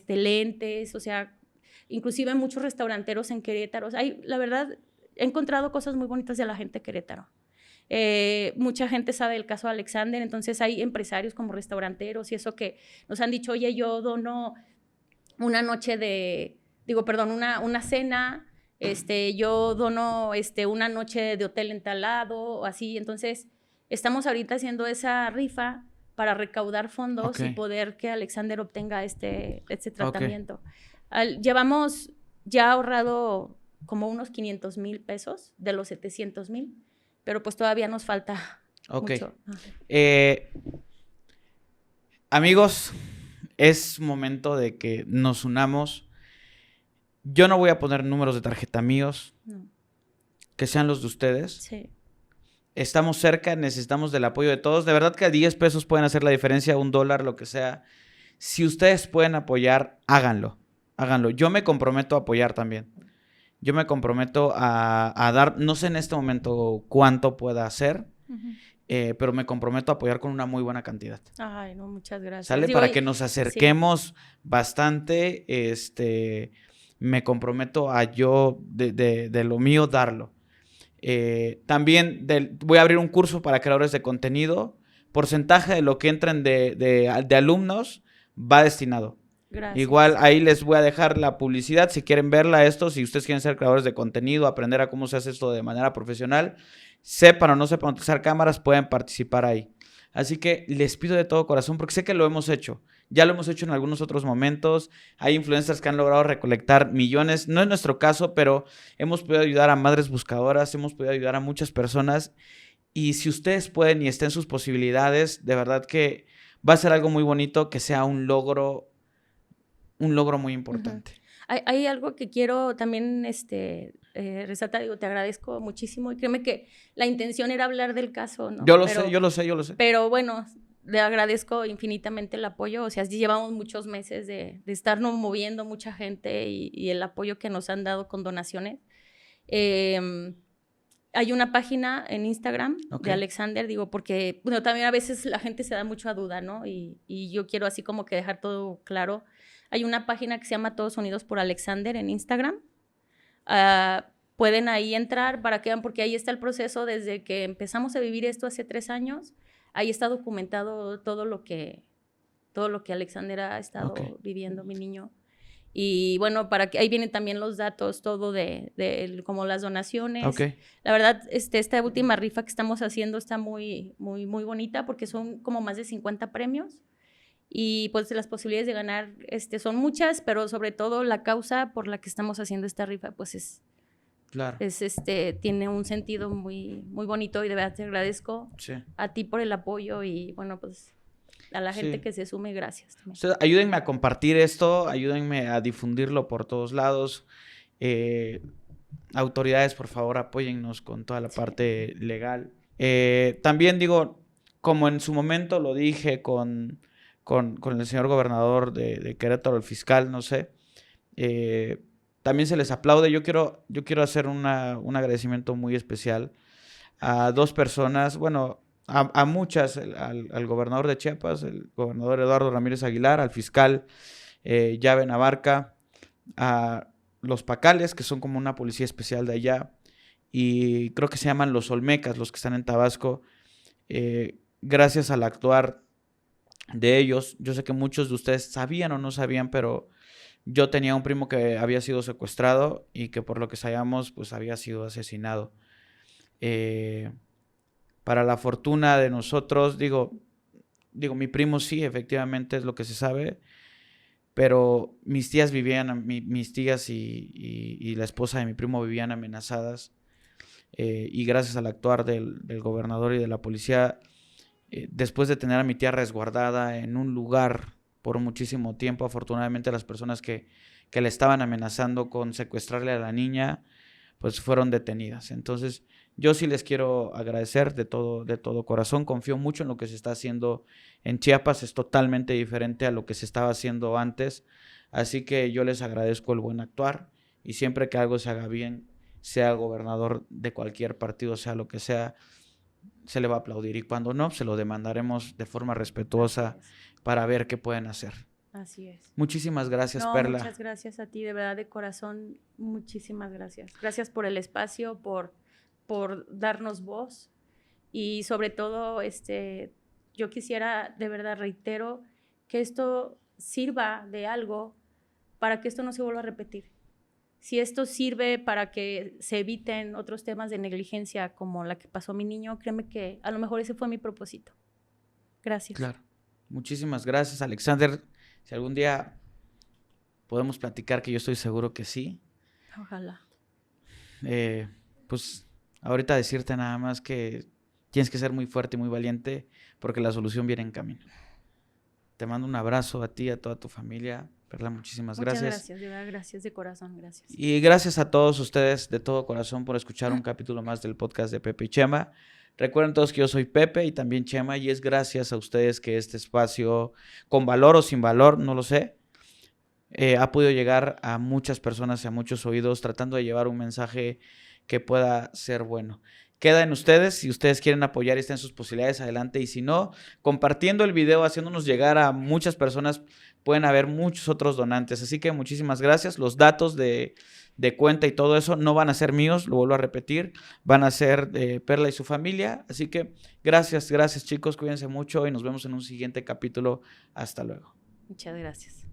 lentes, o sea, inclusive muchos restauranteros en Querétaro. O sea, la verdad, he encontrado cosas muy bonitas de la gente de Querétaro. Mucha gente sabe el caso de Alexander, entonces hay empresarios como restauranteros y eso que nos han dicho, oye, yo dono una cena, yo dono una noche de hotel en tal lado o así. Entonces estamos ahorita haciendo esa rifa para recaudar fondos y poder que Alexander obtenga este tratamiento. Llevamos ya ahorrado como unos 500,000 pesos de los 700,000, pero pues todavía nos falta mucho. Amigos, es momento de que nos unamos. Yo no voy a poner números de tarjeta míos, no. Que sean los de ustedes. Sí. Estamos cerca, necesitamos del apoyo de todos. De verdad que a 10 pesos pueden hacer la diferencia, $1, lo que sea. Si ustedes pueden apoyar, háganlo. Yo me comprometo a apoyar también. Yo me comprometo a dar, no sé en este momento cuánto pueda hacer, pero me comprometo a apoyar con una muy buena cantidad. Ay, no, muchas gracias. ¿Sale? Para que nos acerquemos bastante, me comprometo a yo, de lo mío, darlo. También voy a abrir un curso para creadores de contenido. Porcentaje de lo que entren de alumnos va destinado. Gracias. Igual ahí les voy a dejar la publicidad si quieren verla si ustedes quieren ser creadores de contenido, aprender a cómo se hace esto de manera profesional, sepan o no sepan utilizar cámaras, pueden participar ahí. Así que les pido de todo corazón, porque sé que lo hemos hecho. Ya lo hemos hecho en algunos otros momentos. Hay influencers que han logrado recolectar millones. No es nuestro caso, pero hemos podido ayudar a madres buscadoras, hemos podido ayudar a muchas personas. Y si ustedes pueden y estén en sus posibilidades, de verdad que va a ser algo muy bonito, que sea un logro muy importante. Hay algo que quiero también resaltar, digo, te agradezco muchísimo y créeme que la intención era hablar del caso, ¿no? Yo lo sé. Pero bueno, le agradezco infinitamente el apoyo, o sea, llevamos muchos meses de estarnos moviendo mucha gente y el apoyo que nos han dado con donaciones. Hay una página en Instagram de Alexander, digo, porque bueno, también a veces la gente se da mucho a duda, ¿no? Y yo quiero así como que dejar todo claro. Hay una página que se llama Todos Unidos por Alexander en Instagram. Pueden ahí entrar para que vean, porque ahí está el proceso desde que empezamos a vivir esto hace 3 años. Ahí está documentado todo lo que Alexander ha estado viviendo, mi niño. Y bueno, para que ahí vienen también los datos, todo de como las donaciones. La verdad, esta última rifa que estamos haciendo está muy, muy, muy bonita porque son como más de 50 premios. Y pues las posibilidades de ganar son muchas, pero sobre todo la causa por la que estamos haciendo esta rifa, pues tiene un sentido muy, muy bonito y de verdad te agradezco a ti por el apoyo y bueno, pues a la gente que se sume, gracias también. Ustedes, ayúdenme a compartir esto, ayúdenme a difundirlo por todos lados. Autoridades, por favor, apóyennos con toda la parte legal. También digo, como en su momento lo dije con el señor gobernador de Querétaro, el fiscal, no sé, también se les aplaude. Yo quiero hacer un agradecimiento muy especial a 2 personas, bueno, a muchas, al gobernador de Chiapas, el gobernador Eduardo Ramírez Aguilar, al fiscal Llave Navarca, a los Pacales, que son como una policía especial de allá, y creo que se llaman los Olmecas, los que están en Tabasco. Gracias al actuar de ellos, yo sé que muchos de ustedes sabían o no sabían, pero yo tenía un primo que había sido secuestrado y que por lo que sabíamos, pues había sido asesinado. Para la fortuna de nosotros, digo, mi primo sí, efectivamente es lo que se sabe, pero mis tías vivían, mis tías y la esposa de mi primo vivían amenazadas, y gracias al actuar del gobernador y de la policía, después de tener a mi tía resguardada en un lugar por muchísimo tiempo, afortunadamente las personas que le estaban amenazando con secuestrarle a la niña, pues fueron detenidas. Entonces, yo sí les quiero agradecer de todo corazón. Confío mucho en lo que se está haciendo en Chiapas. Es totalmente diferente a lo que se estaba haciendo antes. Así que yo les agradezco el buen actuar. Y siempre que algo se haga bien, sea gobernador de cualquier partido, sea lo que sea, se le va a aplaudir. Y cuando no, se lo demandaremos de forma respetuosa para ver qué pueden hacer. Así es. Muchísimas gracias, Perla. Muchas gracias a ti, de verdad, de corazón, muchísimas gracias. Gracias por el espacio, por darnos voz y sobre todo, yo quisiera, de verdad, reitero, que esto sirva de algo para que esto no se vuelva a repetir. Si esto sirve para que se eviten otros temas de negligencia como la que pasó a mi niño, créeme que a lo mejor ese fue mi propósito. Gracias. Claro. Muchísimas gracias, Alexander. Si algún día podemos platicar, que yo estoy seguro que sí. Ojalá. Pues ahorita decirte nada más que tienes que ser muy fuerte y muy valiente porque la solución viene en camino. Te mando un abrazo a ti y a toda tu familia. Perla, muchísimas gracias. Muchas gracias, de verdad, gracias de corazón, gracias. Y gracias a todos ustedes de todo corazón por escuchar un capítulo más del podcast de Pepe y Chema. Recuerden todos que yo soy Pepe y también Chema, y es gracias a ustedes que este espacio, con valor o sin valor, no lo sé, ha podido llegar a muchas personas y a muchos oídos, tratando de llevar un mensaje que pueda ser bueno. Queda en ustedes, si ustedes quieren apoyar y están en sus posibilidades, adelante, y si no, compartiendo el video, haciéndonos llegar a muchas personas, pueden haber muchos otros donantes. Así que muchísimas gracias. Los datos de cuenta y todo eso no van a ser míos, lo vuelvo a repetir, van a ser de Perla y su familia. Así que gracias chicos, cuídense mucho y nos vemos en un siguiente capítulo. Hasta luego. Muchas gracias.